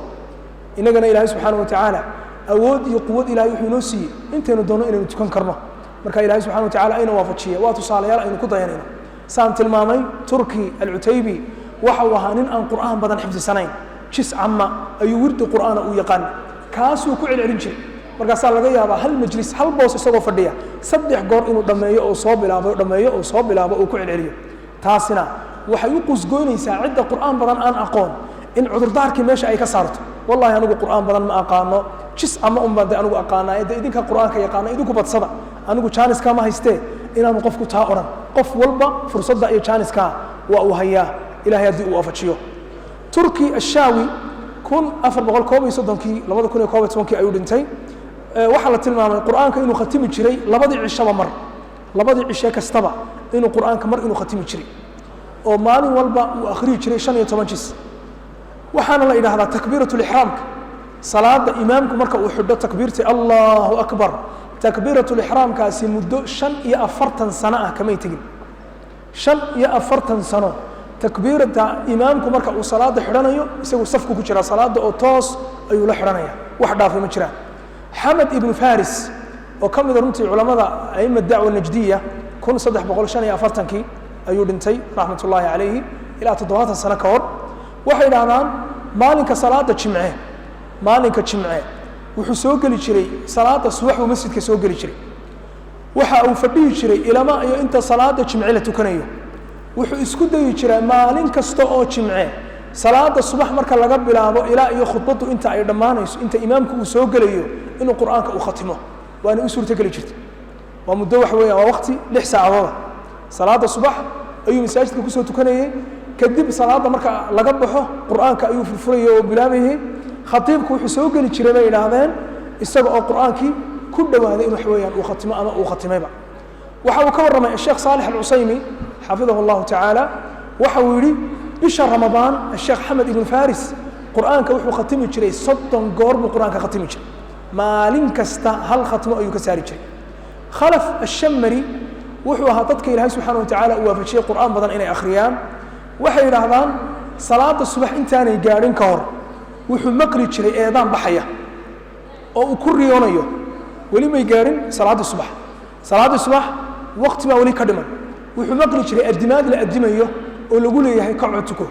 S1: inagana Ilaahay subhanahu wa ta'ala awood iyo quwad Ilaahay wuxuu noo siiyay inteenu doono inaynu tukan karno marka Ilaahay subhanahu wa ta'ala ayna waafajiyo waa tusaalayaal aynu ku dayanayno saan tilmaamay Turki al-Utaybi waxa uu ahaa nin aan Qur'aan badan xifdisanayn jis amma ayuu wirdi Qur'aan uu yaqaan kaas uu ku celcelin jiray markaas laga yaabaa hal majlis hal boos isagoo fadhiya saddex goor inuu dhameeyo oo soo bilaabo oo ku celceliyo taasina waxay u qusgoynaysaa cidda Qur'aan badan aan aqoon in cudurdaarkii meesha ay ka saarto wallahi anigu Qur'aan badan ma aqaano jis ama umbada anigu aqaanaa idinka Qur'aanka yaqaana idinku badsada anigu chance ma haystee inaanu qofku taa oran qof walba fursadda iyo chance waa uu hayaa ilaahay hadii uu afajiyo Turki al-Shawi 1431 labada 2011 ayuu dhintay waxa la tilmaamay quraanka inuu khatimi jiray labadii cishaba mar labadii cishe kastaba inuu quraanka mar inuu khatimi jiray oo maalin walba uu akhriyo jiray 15 jis waxaana la yiraahdaa takbiratul ihraamka salaada imaamku marka uu xidho takbiirta Allahu akbar takbiratul ihraamkaasi muddo 45 sano ah kamay tagin 45 sano takbiirta imaamku marka uu salaada xidhanayo isagu safku ku jira salaada oo toos ayuu la xidhanaya wax dhaafay ma jiraan Hamad ibn Faris oo kamid runtii culimada ayma dacwa najdiya 1345 ayuu dhintay rahmatullahi alayhi ila 7 sano ka hor waxay dhaahdaan maalinka salaada jimce wuxuu soo gali jiray salaada subax uu masjidka soo gali jiray waxa uu fadhiyi jiray ilama iyo inta salaada jimce la tukanayo wuxuu isku dayi jiray maalin kasta oo jimce salaada subax marka laga bilaabo ilaa iyo khudbadu inta ay dhamaanayso inta imaamku uu soo galayo inuu quraanka u khatimo waana u suurta gali jirtay waa muddo wax weeyaan waa waqti 6 saacadood salaada subax ayuu masaajidka ku soo tukanayay kadib salaada marka laga baxo quraanka ayuu furfurayay oo bilaabayay khatiibku wuxuu soo gali jiray bay ilaahdeen isaga oo quraankii ku dhawaaday inuu wax weeyaan uu khatimo ama uu khatimayba waxa uu ka warramay Sheikh Salih Al-Usaymi حفظه الله تعالى وحوري بشهر رمضان الشيخ حمد بن فارس قرآن كوحو ختمي جري صدن قرب قرآن كختمي جري ما لنكستا هل ختمه أيو كساري جري خلف الشمري وحو هاتتك إلهي سبحانه وتعالى وفشي قرآن بدن إلى أخريان وحي رهضان صلاة الصبح انتاني قارين كور وحو مقري جري إيضان بحية أو كريونيو ولي ما يقارن صلاة الصبح وقت ما ولي كدما wuxuu maqli jiray addimaad la adimayo oo lagu leeyahay ka codtuko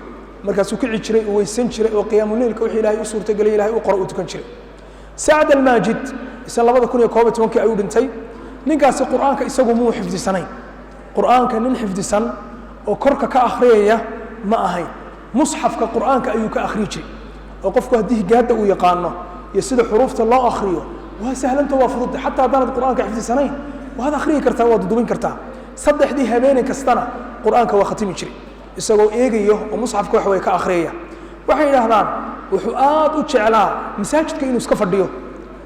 S1: markaasuu kici jiray oo weysan jiray oo qiyaamul leelka wixii Ilaahay u suurta galay Ilaahay u qoro u tukan jiray Sa'd al-Majid isa 2012 ayuu dhintay ninkaasi quraanka isagu muu xifdisanayn quraanka nin xifdisan oo korka ka akhriyaya ma ahayn mushafka quraanka ayuu ka akhriyi jiray oo qofku hadii gaada uu yaqaano iyo sida xuruufta loo akhriyo waa sahlan waa fudud hatta hadaan quraanka xifdisanayn waa akhriyi kartaa waa dudubin kartaa saddexdii habeen kastana quraanka waa khatimi jiray isagoo eegayo oo mushafka wax way ka akhriyaya waxay yiraahdaan wuxuu aad u jeclaa masaajidka inuu iska fadhiyo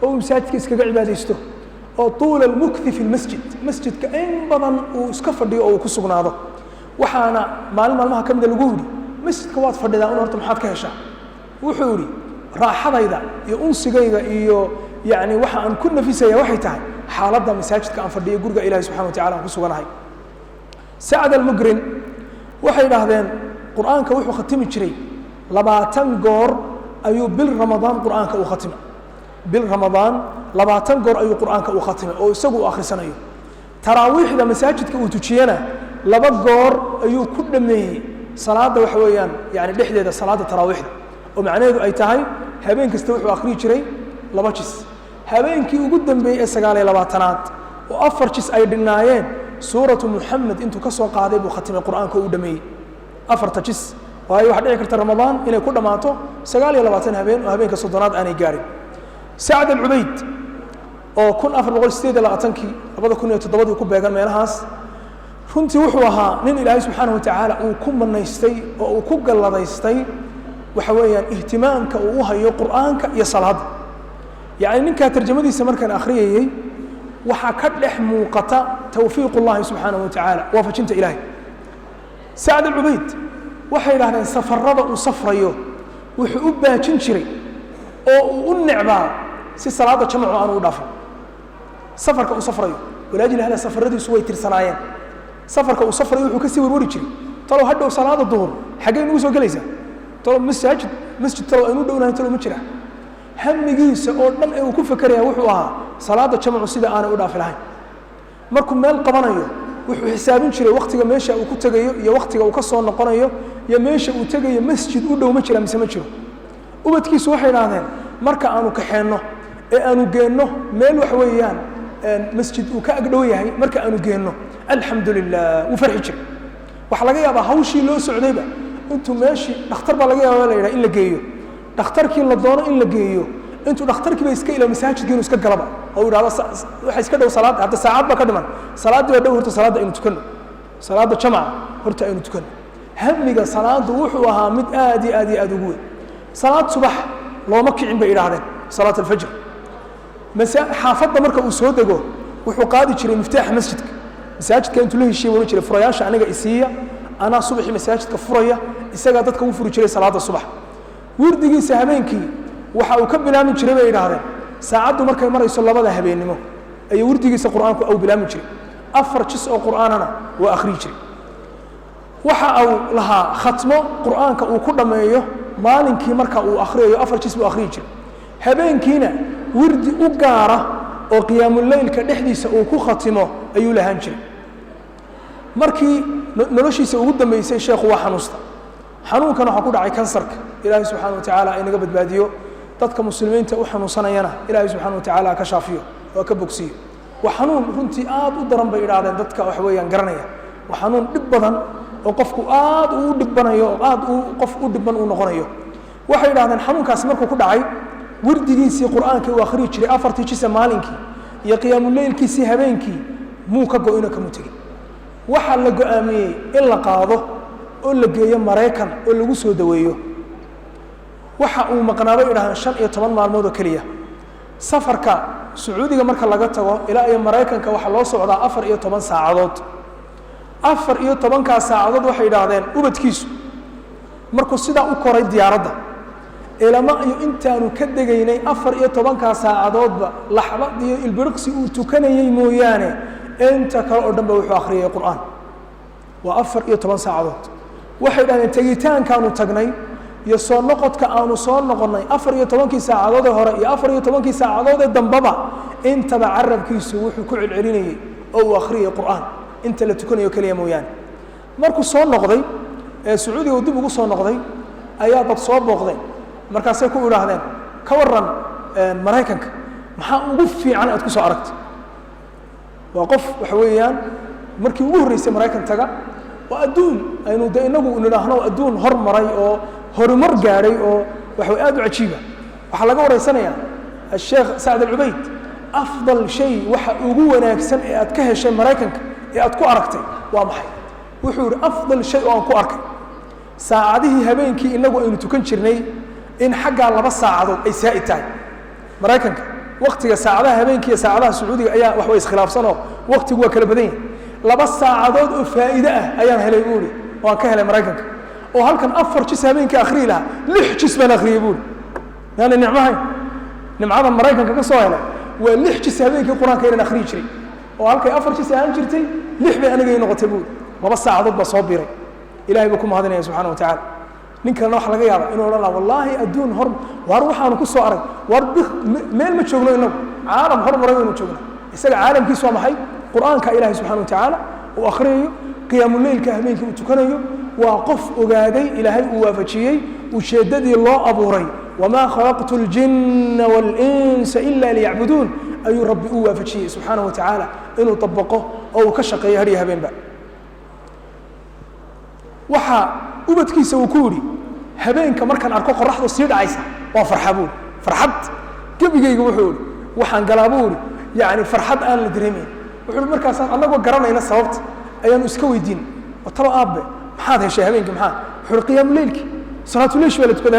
S1: oo masaajidka iskaga cibaadeysto oo طول المكث في المسجد masjidka in badan uu iska fadhiyo oo ku sugnaado waxaana maalmaha kamid lagu huri masjidka waad fadhidaa in horta maxaad ka heshaa wuxuu yiri raaxadayda iyo unsigayga iyo yaani waxa aan ku nafisaya waxay tahay xaaladda masaajidka aan fadhiyo guriga Ilaahay subhanahu wa ta'ala ku suganahay Sa'd al-Mugrin waxay yiraahdeen quraanka wuxuu khatimi jiray 20 goor ayuu bil Ramadaan quraanka uu khatimo bil Ramadaan 20 goor ayuu quraanka uu khatimo oo isagu akhrisanayo taraawiixda masaajidka uu tujiyana 2 goor ayuu ku dhameeyay salaada wax weeyaan yaani dhexdeeda salaada taraawiixda oo macnaheedu ay tahay habeen kasta wuxuu akhriyi jiray 2 jis habeenkii ugu dambeeyay 29aad oo 4 jis ay dhinaayeen suuratu Muhammad intuu ka soo qaaday buu khatimay quraanka uu dhameeyay 4 jis waayo waxa dhici karta Ramadaan inay ku dhamaato 29 habeen oo habeenka soddonaad aanay gaarin Sa'd al-Ubayd oo 1428 2007 ku beegan meelahaas runtii wuxuu ahaa nin Ilaahay subhanahu wa ta'ala uu ku manaystay oo uu ku galladaystay waxa weeyaan ihtimaamka uu hayo quraanka iyo salaada يعني ninka tarjumadiisa markaan akhriyay waxa ka dhex muuqata tawfiiqullah subhanahu wa ta'ala waafajinta Ilaahay Sa'd al-Ubayd waxay yiraahdeen safarada uu safrayo wuxuu u baajin jiray oo uu u nicbaa si salaada jamcu aan u dhaafin safarka uu safrayo walaajil hada safaradiisu way tirsanaayeen safarka uu safrayo wuxuu ka sii warwari jiray talo hadhow salaada duhur xagee inuu soo galaysa talo masjid talo inuu dhownahay talo ma jira hamigiisa oo dhan ee uu ku fakaraya wuxuu ahaa salaada jamcu sida aan u dhaafi lahayn markuu meel qabanayo wuxuu xisaabin jiray waqtiga meesha uu ku tagayo iyo waqtiga uu ka soo noqonayo iyo meesha uu tagayo masjid u dhow ma jira mise ma jiro ubadkiisu waxay yiraahdeen marka aanu ka xeeno ee aanu geenno meel wax weeyaan masjid uu ka agdhow yahay marka aanu geenno alxamdulillah uu farxi jiray waxa laga yaabaa hawshii loo socdayba intuu meeshii dhakhtar baa laga yaabaa la yiraahdo in la geeyo dhakhtarkii la doono in la geeyo intuu dhakhtarkii ba iska ila masaajidka inuu iska galaba oo yiraahdo waxa iska dhow salaad hadda saacad ba ka dhiman salaadii waa dhow horta salaada aynu tukano salaada jamca horta aynu tukano hamiga salaadu wuxuu ahaa mid aad iyo aad ugu weyn salaad subax looma kicin bay idhaahdeen salaat alfajr xaafadda marka uu soo dego wuxuu qaadi jiray miftaaxa masaajidka intuu la heshiiye wala jiray furayaasha aniga isiiya anaa subaxii masaajidka furaya isagaa dadka u furi jiray salaada subax wirdigiisa habeenkii waxa uu ka bilaabi jiray bay idhaahdeen saacaddu markay marayso labada habeennimo ayuu wirdigiisa qur'aanku au bilaabi jiray 4 jis oo qur'aanana waa akhrii jiray waxa uu lahaa khatmo qur'aanka uu ku dhameeyo maalinkii marka uu akhriyo 4 jis buu akhrii jiray habeenkiina wirdi u gaara oo qiyaamul leylka dhexdiisa uu ku khatimo ayuu lahaan jiray markii noloshiisa ugu dambeysay sheekhu waa xanuusta xanuunkan waxa ku dhacay kansarka ilaahay subxaanahu wa tacaala inaga badbaadiyo dadka muslimiinta u xanuunsanayana ilaahay subxaanahu wa tacaala ka shaafiyo oo ka bogsiyo waa xanuun runtii aad u daran bay idhaahdeen dadka wax weeyaan garanaya waa xanuun dhib badan oo qofku aad u dhibanayo oo aad qof u dhiban uu noqonayo waxay idhaahdeen xanuunkaasi markuu ku dhacay wirdigiisii qur'aankii uu akhriyi jiray 4 jisa maalinkii iyo qiyaamul leylkiisii habeenkii muu ka go'ino kama tegin waxaa la go'aamiyey in la qaado oo la geeyo Mareykan oo lagu soo daweeyo waxa uu maqnaabay idhaaheen 15 maalmood oo kaliya safarka Sacuudiga marka laga tago ilaa ay Mareykanka waxa loo socdaa 14 saacadood 14 saacadood waxay idhaahdeen ubadkiisu markuu sidaa u koray diyaaradda ilama iyo intaanu ka degaynay 14 saacadoodba laxbad iyo ilbiriqsi uu tukanayay mooyaane inta kale oo dhanba wuxuu akhriyay qur'aan waa 14 saacadood waxay dhahdeen tagitaankaanu tagnay iyo soo noqodka aanu soo noqonnay 14 saacadood hore iyo 14 saacadood dambaba intaba carabkiisu wuxuu ku celcelinayay oo uu akhriyay qur'aan inta la tukanayo kaliya mooyaane markuu soo noqday Sacuudiga uu dib ugu soo noqday ayaa dad soo booqday markaasay ku idhaahdeen ka waran Mareykanka maxaa ugu fiican aad ku soo aragtay waa qof waxa weeyaan markii ugu horeysay Mareykan taga waa adduun aynu inagu nidhaahno adduun hormaray oo horumar gaaray oo waxa aad u cajiiba waxa laga wareysanayaa Sheekh Saad al-Ubayd afdal shay waxa ugu wanaagsan ee aad ka heshay Mareykanka ee aad ku aragtay waa maxay wuxuu yiri afdal shay oo aan ku arkay saacadihii habeenkii inagu aynu tukan jirnay in xagga 2 saacadood ay saa'id tahay Mareykanka waqtiga saacadaha habeenkii iyo saacadaha Sacuudiga ayaa wax way iskhilaafsanoo waqtigu waa kala badan yahay 2 saacadood oo faa'iido ah ayaan helay buuri oo ka helay Mareykanka oo halkan 4 jis habeenkii akhri laha 6 jis baan akhriyay buuri yani nimcada Mareykanka ka soo helay waa 6 jis habeenkii quraanka inaan akhri jiray oo halkay 4 jis aan jirtay 6 bay aniga noqotay buuri 2 saacadood ba soo biiray ilaahay buu ku mahadinaya subxaanahu wa ta'ala ninkana wax laga yaabo inuu oran wallahi adduun hor war waxaan ku soo arag war meel ma joogno inagu caalam hormaray inuu joogno isaga caalamkiisu waa maxay quraanka ilaahay subxaanahu wa ta'ala oo akhriyo qiyaamul leylka habeenkii uu tukanayo waa qof ogaaday ilaahay uu waafajiyay ujeedadii loo abuuray wama khalaqtu al-jinna wal-insa illa liya'budun ayuu rabbi uu waafajiyay subxaanahu wa ta'ala inuu tabaqo oo uu ka shaqeeyo hariya habeenba waxa ubadkiisa uu ku yiri habeenka markaan arko qorraxdu sii dhacaysa waa farxabuun farxad gabigayga wuxuu waxaan galaabuun yaani farxad aan la dareemin wuxuu markaas anagoo garanayna sababta ayaan iska weydiin watalo aabe maxaad heshay habeenkii maxaa wuxuu qiyaam leelki salaatu leesh wala tukada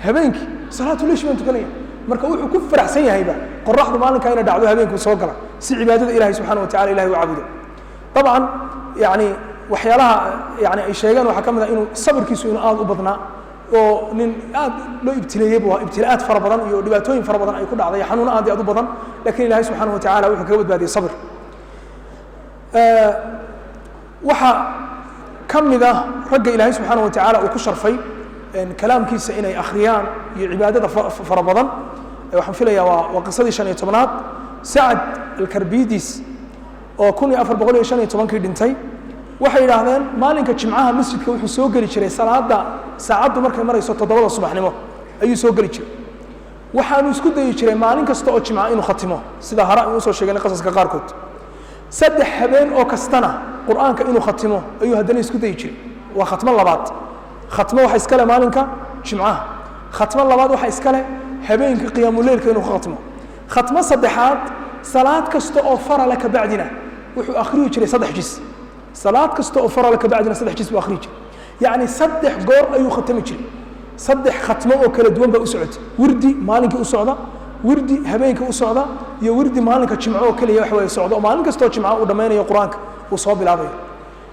S1: habeenkii salaatu leesh waan tukanaya marka wuxuu ku faraxsan yahayba qorraxdu maalinka ina dhacdo habeenkii soo gala si cibaadada ilaahay subxaanahu wa ta'ala ilaahay u caabudo طبعا يعني waxyaalaha yani ay sheegaan waxa kamid ah inuu sabirkiisu inuu aad u badnaa oo nin aad loo ibtileeyay waa ibtilaad fara badan iyo dhibaatooyin fara badan ay ku dhacday xanuun aad u badan laakiin ilaahay subxaanahu wa ta'ala wuxuu kaga badbaadiyay sabir waxa kamid ah ragga ilaahay subxaanahu wa ta'ala uu ku sharfay kalaamkiisa inay akhriyaan iyo cibaadada fara badan waxaan filayaa waa qisadii 15aad Sa'd al-Karbidis oo 1415 dhintay waxay yiraahdeen maalinka jimcaha masjidka wuxuu soo gali jiray salaada saacadu markay marayso 7 subaxnimo ayuu soo gali jiray waxaanu isku dayi jiray maalin kasta oo jimcaha inuu khatimo sida hara uu soo sheegay qasaska qaar kood saddex habeen oo kastana quraanka inuu khatimo ayuu hadana isku dayi jiray waa khatmo labaad khatmo waxa iska leh maalinka jimcaha khatmo labaad waxa iska leh habeenka qiyaamul leelka inuu khatimo khatmo saddexaad salaad kasta oo farala ka bacdina wuxuu akhriyo jiray 3 jis salaad kasta oo farala ka bacdina 3 jis buu akhriyo jiray yani 3 goor ayuu khatami jiray saddex khatmo oo kala duwan baa u socotay wirdi maalinkii u socda wirdi habeenkii u socda iyo wirdi maalinka jimco oo kaliya wax way socdo maalin kasta oo jimco uu dhameynayo quraanka uu soo bilaabayo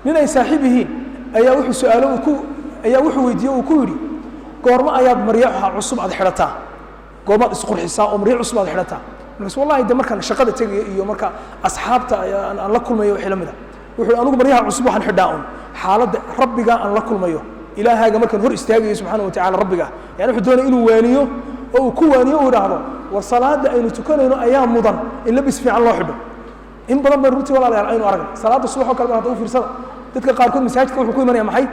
S1: nin ay saaxiib yihiin ayaa wuxuu su'aalo wuxuu weydiiyay uu ku yiri goorma ayaad maryaha cusub aad xirataa goorma isqurxisaa oo maryaha cusub aad xirataa markaas wallahi de markaan shaqada tagay iyo marka asxaabta aan la kulmayo wixii lamida wuxuu anigu maryaha cusub waxaan xidhaa xaaladda rabbiga aan la kulmayo ilaahaaga markaan hor istaagayo subxaanahu wa tacaala rabbiga yani wuxuu doonay inuu waaniyo oo uu ku waaniyo uu idhaahdo war salaada aynu tukanayno ayaa mudan in labis fiican loo xidho in badan baan runtii walaalayaal aynu aragn salaada subax oo kale baan hadda u fiirsada dadka qaarkood masaajidka wuxuu ku imanaya maxay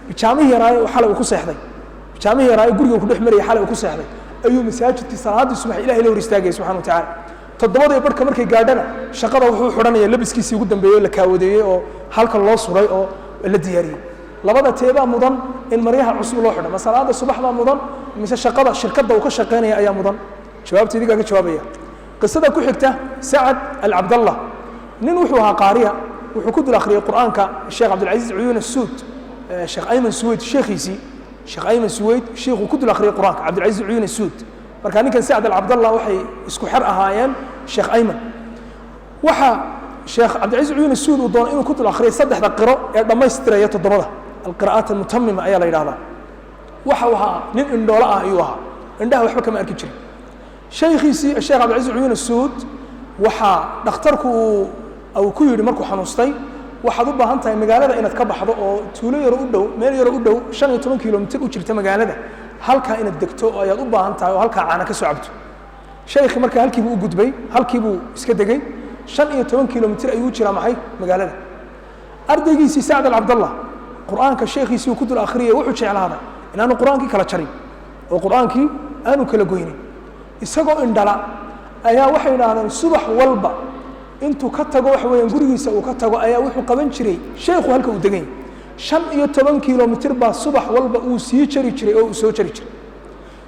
S1: bijaamihii yaraaye oo xalay uu ku seexday bijaamihii yaraaye guriga ku dhex marayay xalay uu ku seexday ayuu masaajidkii salaadii subax ilaahay la hor istaagay subxaanahu wa tacaala toddobada barhka markay gaadhana shaqada wuxuu xidhanaya labiskiisii ugu dambeeyey la kaawadeeyey oo halkan loo suray oo la diyaariyey labada teebaa mudan in maryaha cusub loo xidho ma salaada subax baa mudan mise shaqada shirkadda uu ka shaqaynaya ayaa mudan jawaabta idigaa ka jawaabaya qisada ku xigta sacad alcabdallah nin wuxuu ahaa qaariya wuxuu ku dul akhriyay qur'aanka sheekh cabdilcaziiz cuyuun asuud sheekh ayman suweyd sheekhiisii sheekh ayman suweyd sheekhuu ku dul akhriyay qur'aanka cabdilcaziiz cuyuun asuud marka ninkan sacad alcabdallah waxay isku xer ahaayeen sheekh ayman waxa sheekh cabdilcaziiz cuyuun asuud uu doonay inuu ku dul akhriyay saddexda qiro ee dhammaystiraya toddobada القراءات المتممة أيها ليلة وحوها نين إندولا أيها عندها وحبة كما أركي جري شيخي الشيخ عبد العزيز عيون السود وحا دختركو أو كويري مركو حنوستي وحا ضبها هانتا مقالة إنا تكبح حضو أو تولي يرؤدو ميل يرؤدو 15 كيلومتر وشرت مقالة هالكا إنا الدكتو أو يضبها هانتا وهالكا عانا كسو عبدو شيخي مركا هالكي بو قدبي هالكي بو اسكدقي 15 كيلومتر أيو جرى معي مقالة أردقي سي سعد العبد الله قرآنك الشيخ يسوي كتب الآخرية وحوش على هذا إن أنا قرآنك كلا شري وقرآنك أنا كلا جويني إسقوا إن دلا أيا وحي هذا الصبح والبا أنتوا كتجوا وحوي ينقولوا يسووا كتجوا أيا وحو قبل شري شيخ وهلك ودقين 15 كيلومتر با صبح والبا وسي شري أو سو شري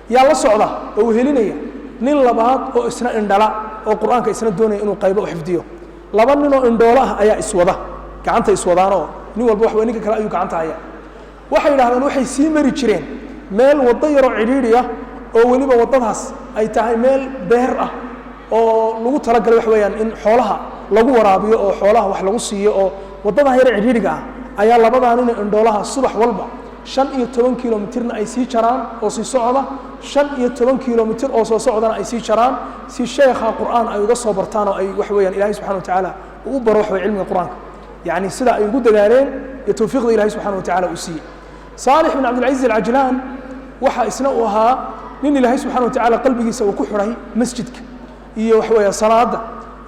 S1: يا الله صعدا أو هلينيا نين لبعض أو إسنا إن دلا أو قرآنك إسنا دوني إنه قيبه وحفظيه لبعضنا إن دوله أيا إسوده كعنت إسودانه nin walba wax weyn kale ayuu gacanta haya waxay yiraahdaan waxay sii mari jireen meel wada yaro ciriiriya oo waliba wadadaas ay tahay meel beer ah oo lagu tala galay wax weeyaan in xoolaha lagu waraabiyo oo xoolaha wax lagu siiyo oo wadada yar ciriiriga ah ayaa labadaan in indhoolaha subax walba 15 kilomitirna ay sii jaraan oo sii socda 15 kilomitir oo soo socdana ay sii jaraan si sheekha quraan ay uga soo bartaan oo ay wax weeyaan ilaahay subhanahu wa ta'ala uu baro wax cilmiga quraanka يعني سدا يقول دجالين يتوفيق الله سبحانه وتعالى أسي صالح بن عبد العزيز العجلان وحى إسناؤها من الله سبحانه وتعالى قلبه يسوي كحره مسجدك يوحوي صلاة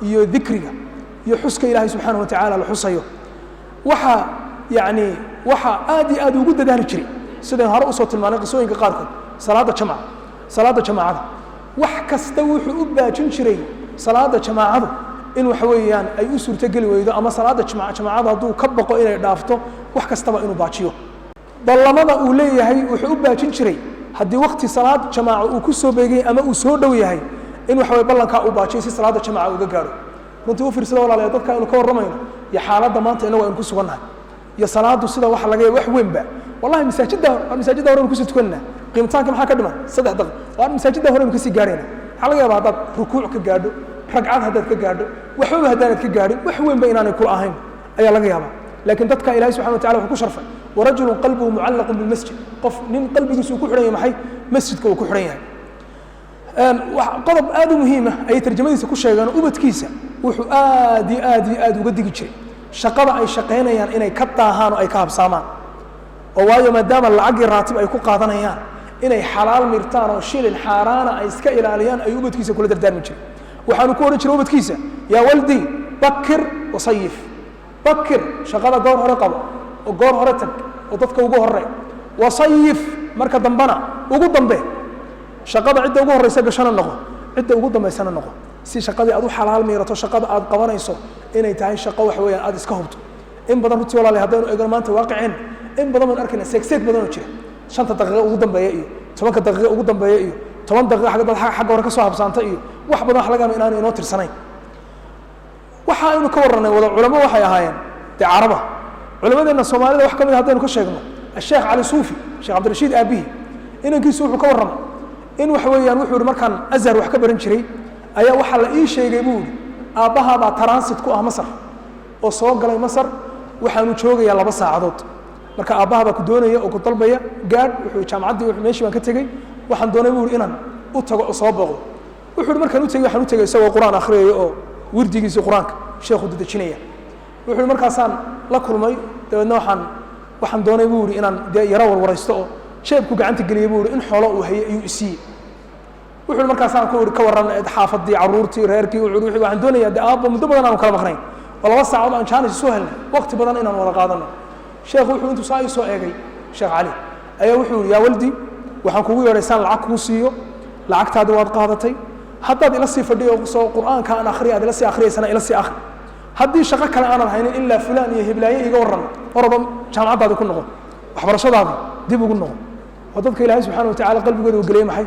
S1: يذكرك يحسك الله سبحانه وتعالى الحصيه وحى يعني وحى آدي وجود دهر جري سدا هرأ صوت المناقص سوين كقاركم صلاة جماعة وحكستوي حبة جنشري صلاة جماعة in wax weeyaan ay u suurto gali weydo ama salaada jamaacada haduu ka baqo inay dhaafto wax kastaba inuu baajiyo ballamada uu leeyahay wuxuu u baajin jiray hadii waqti salaad jamaaco uu ku soo beegay ama uu soo dhow yahay in wax way ballanka uu baajiyo si salaada jamaaco uga gaaro runtii u fiirsado walaalayaal dadka inuu ka warramayno ya xaaladda maanta inagu aynu ku sugannahay ya salaadu sida wax laga wax weynba wallahi masaajidda hore ku soo tukanna qiimtaanka maxaa ka dhiman 3 daqiiqo waa masaajidda hore ku sii gaarayna waxa laga yaabaa dad rukuuc ka gaadho رجعات هذا كجارد وحوم هذا كجارد وحوم بيننا كل أهين أي الله جابه لكن تذكر إلهي سبحانه وتعالى وحكو شرفه ورجل قلبه معلق بالمسجد قف من قلبه يسوي كحرية محي مسجد كو كحرية قلب آدي مهمة أي ترجمة يسوي كل شيء أنا أبد كيسة وحو آدي وقد يجري شقبة أي شقين يعني إني كتها هانو أي كاب سامان ووايا ما دام العقل راتب أي كو قاضنا يعني إني حلال مرتان وشيل الحارانة أي سكا إلاليان أي أبد كيسة كل دردار من شيء وحنو كورة شروبة كيسة يا ولدي بكر وصيف بكر شغالة قور هرقبة وقور هرتك وضدك وقور هرق وصيف مركز دنبنا وقود دنبه شغالة عدة وقور ريساق شانا النقو عدة وقود دنبه سانا النقو سي شغالة أدو حلال ميرتو شغالة أد قوانا يسو إني تاهي شغالة حويا أد اسكهبتو إن بدن رتي والله لهدانو إقل ما أنت واقعين إن بدن من أركنا سيك بدنو تشير شانتا دقيقة وقود دنبه يأيو تمانك دقيقة وقود دنبه يأيو 10 daqiiqo xagga hore ka soo habsaantay iyo wax badan wax laga yaabo inaan inoo tirsanayn waxa aynu ka waranay wada culimo waxay ahaayeen caraba culimadeena Soomaalida wax kamid ah hadaynu ka sheegno Sheikh Ali Suufi Sheikh Abdul Rashid Abihi inankiisu wuxuu ka warramay in waxa weeyaan wuxuu yidhi markaan azhar wax ka baran jiray ayaa waxaa la ii sheegay buu yidhi aabbahaa baa transit ku ah masar oo soo galay masar waxaanu joogayaa 2 saacadood marka aabbaha baa ku doonaya oo ku dalbaya gaadh wuxuu jaamacaddii meeshii baan ka tegey waxaan doonay buu yidhi inaan u tago oo soo booqdo wuxuu yidhi markaan u tegey waxaan u tegey isagoo qur-aan akhriyayo oo wirdigiisii qur-aanka sheekhu dadejinaya wuxuu yidhi markaasaan la kulmay dabeedna waxaan doonay buu yidhi inaan dee yaro warwaraysto oo jeebku gacanta geliyay buu yidhi in xoolo uu hayay ayuu isiiyey wuxuu yidhi markaasaan ku yidhi ka warran xaafadii carruurtii reerkii wuxuu waxaan doonayaa dee aabba muddo badan aanu kala maqnayn oo 2 saacadood aan jaanis isu helnay waqti badan inaan wada qaadano sheekhu wuxuu intuu saa ii soo eegay sheekh cali ayaa wuxuu yidhi yaa waldi waxaan kugu yeedhay saan lacag kuu siiyo lacagtaadi waad qaadatay haddaad ila sii fadhiyo soo qur'aanka aan akhriya aad ila sii akhriyaysana ila sii akhri haddii shaqo kale aanan haynin ilaa fulaan iyo hiblaaye iga warran oraba jaamacaddaadi ku noqon waxbarashadaadi dib ugu noqon oo dadka ilaahay subxaana watacaala qalbigooda uu geliyey maxay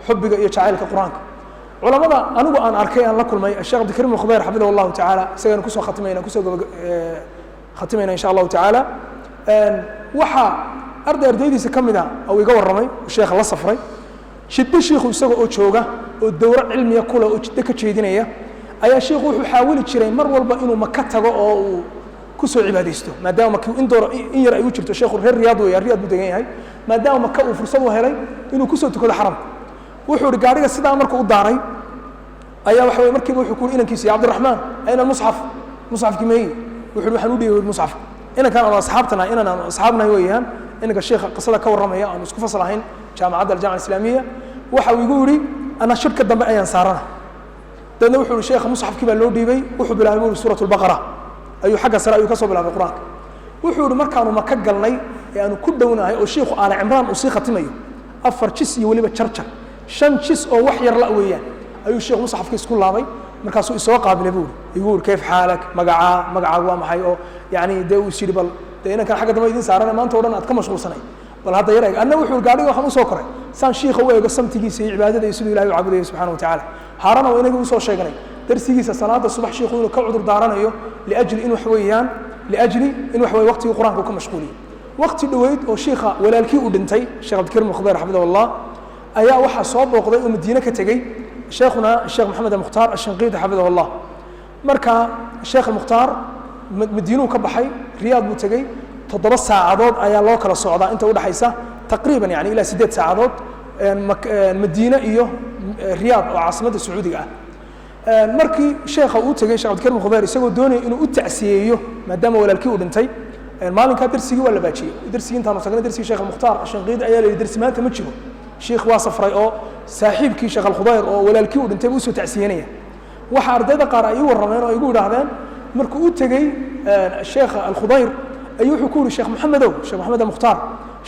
S1: xubbiga iyo jacaylka qur-aanka culamada anigu aan arkay aan la kulmay sheekh abdikariim alkhudayr xafidahu allahu tacaala isagana kusoo khatimayna insha allahu tacaala waxaa ardaydiisa ka mid a uu iga warramay sheekha la safray jiddo shiikhu isaga oo jooga oo dowro cilmiya kule oo jiddo ka jeedinaya ayaa shiikhu wuxuu xaawili jiray mar walba inuu maka tago oo uu ku soo cibaadaysto maadaama maka in yar ay u jirto sheekhu reer riyaad weeyaa riyaad buu degan yahay maadaama maka uu fursad u helay inuu ku soo tukado xaramka wuxuu yidhi gaadhiga sidaa markuu u daaray ayaa waxa weye markiiba wuxuu ku yidhi inankiisa ya cabdiraxmaan ayna musxaf musxafkii meeyi wuxuu yidhi waxaan u dhiibay musxafka inankan aanu asxaabtanahay inan aanu asxaabnahay weeyaan inanka sheekha qisada ka warramaya aanu isku fasal ahayn jaamacadda aljamca islaamiya waxa uu igu yidhi ana shirka dambe ayaan saarana dabeedna wuxuu yidhi sheekha musxafkii baa loo dhiibay wuxuu bilaabay buu yidhi suurat albaqara ayuu xagga sare ayuu ka soo bilaabay qur-aanka wuxuu yidhi markaanu maka galnay ee aanu ku dhownahay oo shiikhu aala cimraan uu sii khatimayo 4 jis iyo weliba jarjar 5 jis oo wax yar la weeyaan ayuu sheekhu musxafkii isku laabay markaasuu isoo qaabilay buu igu yidhi kayf xaalak magacaagu waa maxay oo yacni dee uu is yidhi bal dee inankan xagga dambe idiin saarana maanta o dhan aad ka mashquulsanay bal hadda yar eeg anna wuxuu yidhi gaadhiga waxaan usoo koray saan shiikha u eego samtigiisa iyo cibaadada iyo siduu ilahay u caabudayay subxana watacaala haarana waa inagii usoo sheegnay darsigiisa salaada subax shiikhu inuu ka cudur daaranayo liajli in wax weeyaan waqtigii qur-aanka uu ka mashquuliyey waqti dhoweyd oo shiikha walaalkii uu dhintay sheekh abdikariim alkhudayr xafidahu allah ayaa waxaa soo booqday oo madiine ka tegey sheekhuna sheekh maxamed almukhtaar ashanqiidi xafidahu allah marka sheekh almukhtaar madiinuu ka baxay riyaad buu tegey 7 saacadood ayaa loo kala socdaa inta udhaxaysa taqriiban yani ilaa 8 saacadood madiine iyo riyaad oo caasimadda sacuudiga ah markii sheekha uu tegey sheekh abdikariim alkhudayr isagoo doonaya inuu u tacsiyeeyo maadaama walaalkii uu dhintay maalinkaa darsigii waa la baajiyey darsigii intaanu tagnay darsigii sheekh almukhtaar ashanqiidi ayaa la yidhi darsi maanta ma jiro shiikh waa safray oo saaxiibkii sheekh alkhudayr oo walaalkii uu dhintay buu usoo tacsiyenaya waxa ardayda qaar ay ii warrameen oo ay igu yidhaahdeen markuu u tegey sheekha alkhudayr ayuu wuxuu ku yidhi sheekh maxamed almukhtaar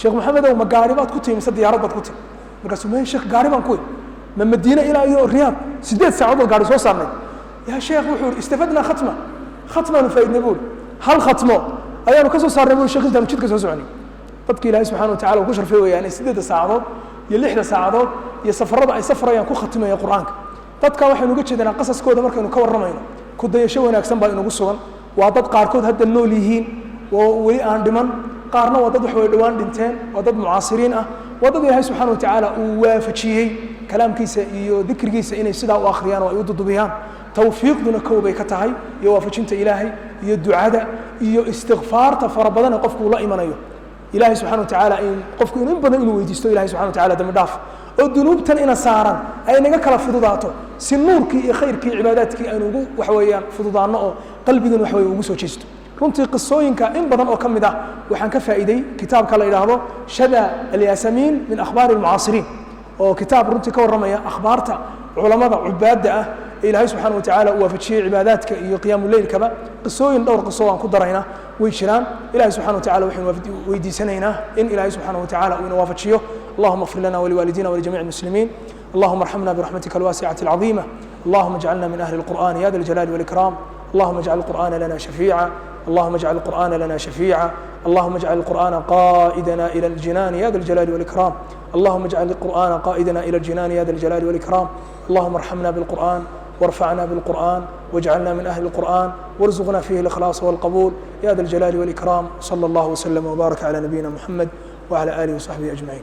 S1: sheekh maxamedow ma gaari baad ku timi mise diyaarad baad ku timi markaasuu maya sheekh gaari baan ku ma madiine ilaa iyo riyaad 8 saacadood gaari soo saarnay yaa sheekh wuxuu yidhi istafadnaa khatmaanu faaidnay buu hal khatmo ayaanu ka soo saarnay buu sheekh intaanu jidka soo soconay dadka ilaahay subxana watacala uu ku sharfay weeyaan 8 saacadood iyo 6 saacadood iyo safarada ay safrayaan ku khatimaya qur-aanka dadka waxaynu uga jeedanaa qasaskooda markaynu ka warramayno ku dayasho wanaagsan baa inugu sugan waa dad qaarkood hadda nool yihiin oo weli aan dhiman qaarna waa dad wax way dhowaan dhinteen waa dad mucaasiriin ah waa dad ilaahay subxana watacaala uu waafajiyey kalaamkiisa iyo dikrigiisa inay sidaa u akhriyaan oo ay u dudubiyaan tawfiiqduna kow bay ka tahay iyo waafajinta ilaahay iyo ducada iyo istikfaarta fara badan ee qofku uu la imanayo ilaahay subxana watacaala qofku in badan inuu weydiisto ilahay subxana watacaala dambi dhaaf oo dunuubtan ina saaran ay naga kala fududaato si nuurkii iyo khayrkii cibaadaadkii aynu ugu wax weeyaan fududaanno oo qalbigan wax weeye ugu soo jeesto runtii qisooyinka in badan oo ka mid ah waxaan ka faa'iiday kitaabka la yidhaahdo shada alyasamiin min akhbaari almucaasiriin oo kitaab runtii ka warramaya akhbaarta culamada cubaadda ah ee ilaahay subxana watacaala uu waafajiyey cibaadaadka iyo qiyaamu leylkaba qisooyin dhowr qiso aan ku darayna way jiraan ilahay subxana watacaala waxaynu weydiisanaynaa in ilaahay subxana watacaala uu ina waafajiyo اللهم اغفر لنا ولوالدينا ولجميع المسلمين اللهم ارحمنا برحمتك الواسعة العظيمة اللهم اجعلنا من أهل القرآن يا ذا الجلال والإكرام اللهم اجعل القرآن لنا شفيعا اللهم اجعل القرآن لنا شفيعا اللهم اجعل القرآن قائدنا إلى الجنان يا ذا الجلال والإكرام اللهم اجعل القرآن قائدنا إلى الجنان يا ذا الجلال والإكرام اللهم ارحمنا بالقرآن وارفعنا بالقرآن واجعلنا من أهل القرآن وارزقنا فيه الإخلاص والقبول يا ذا الجلال والإكرام صلى الله وسلم وبارك على نبينا محمد وعلى آله وصحبه أجمعين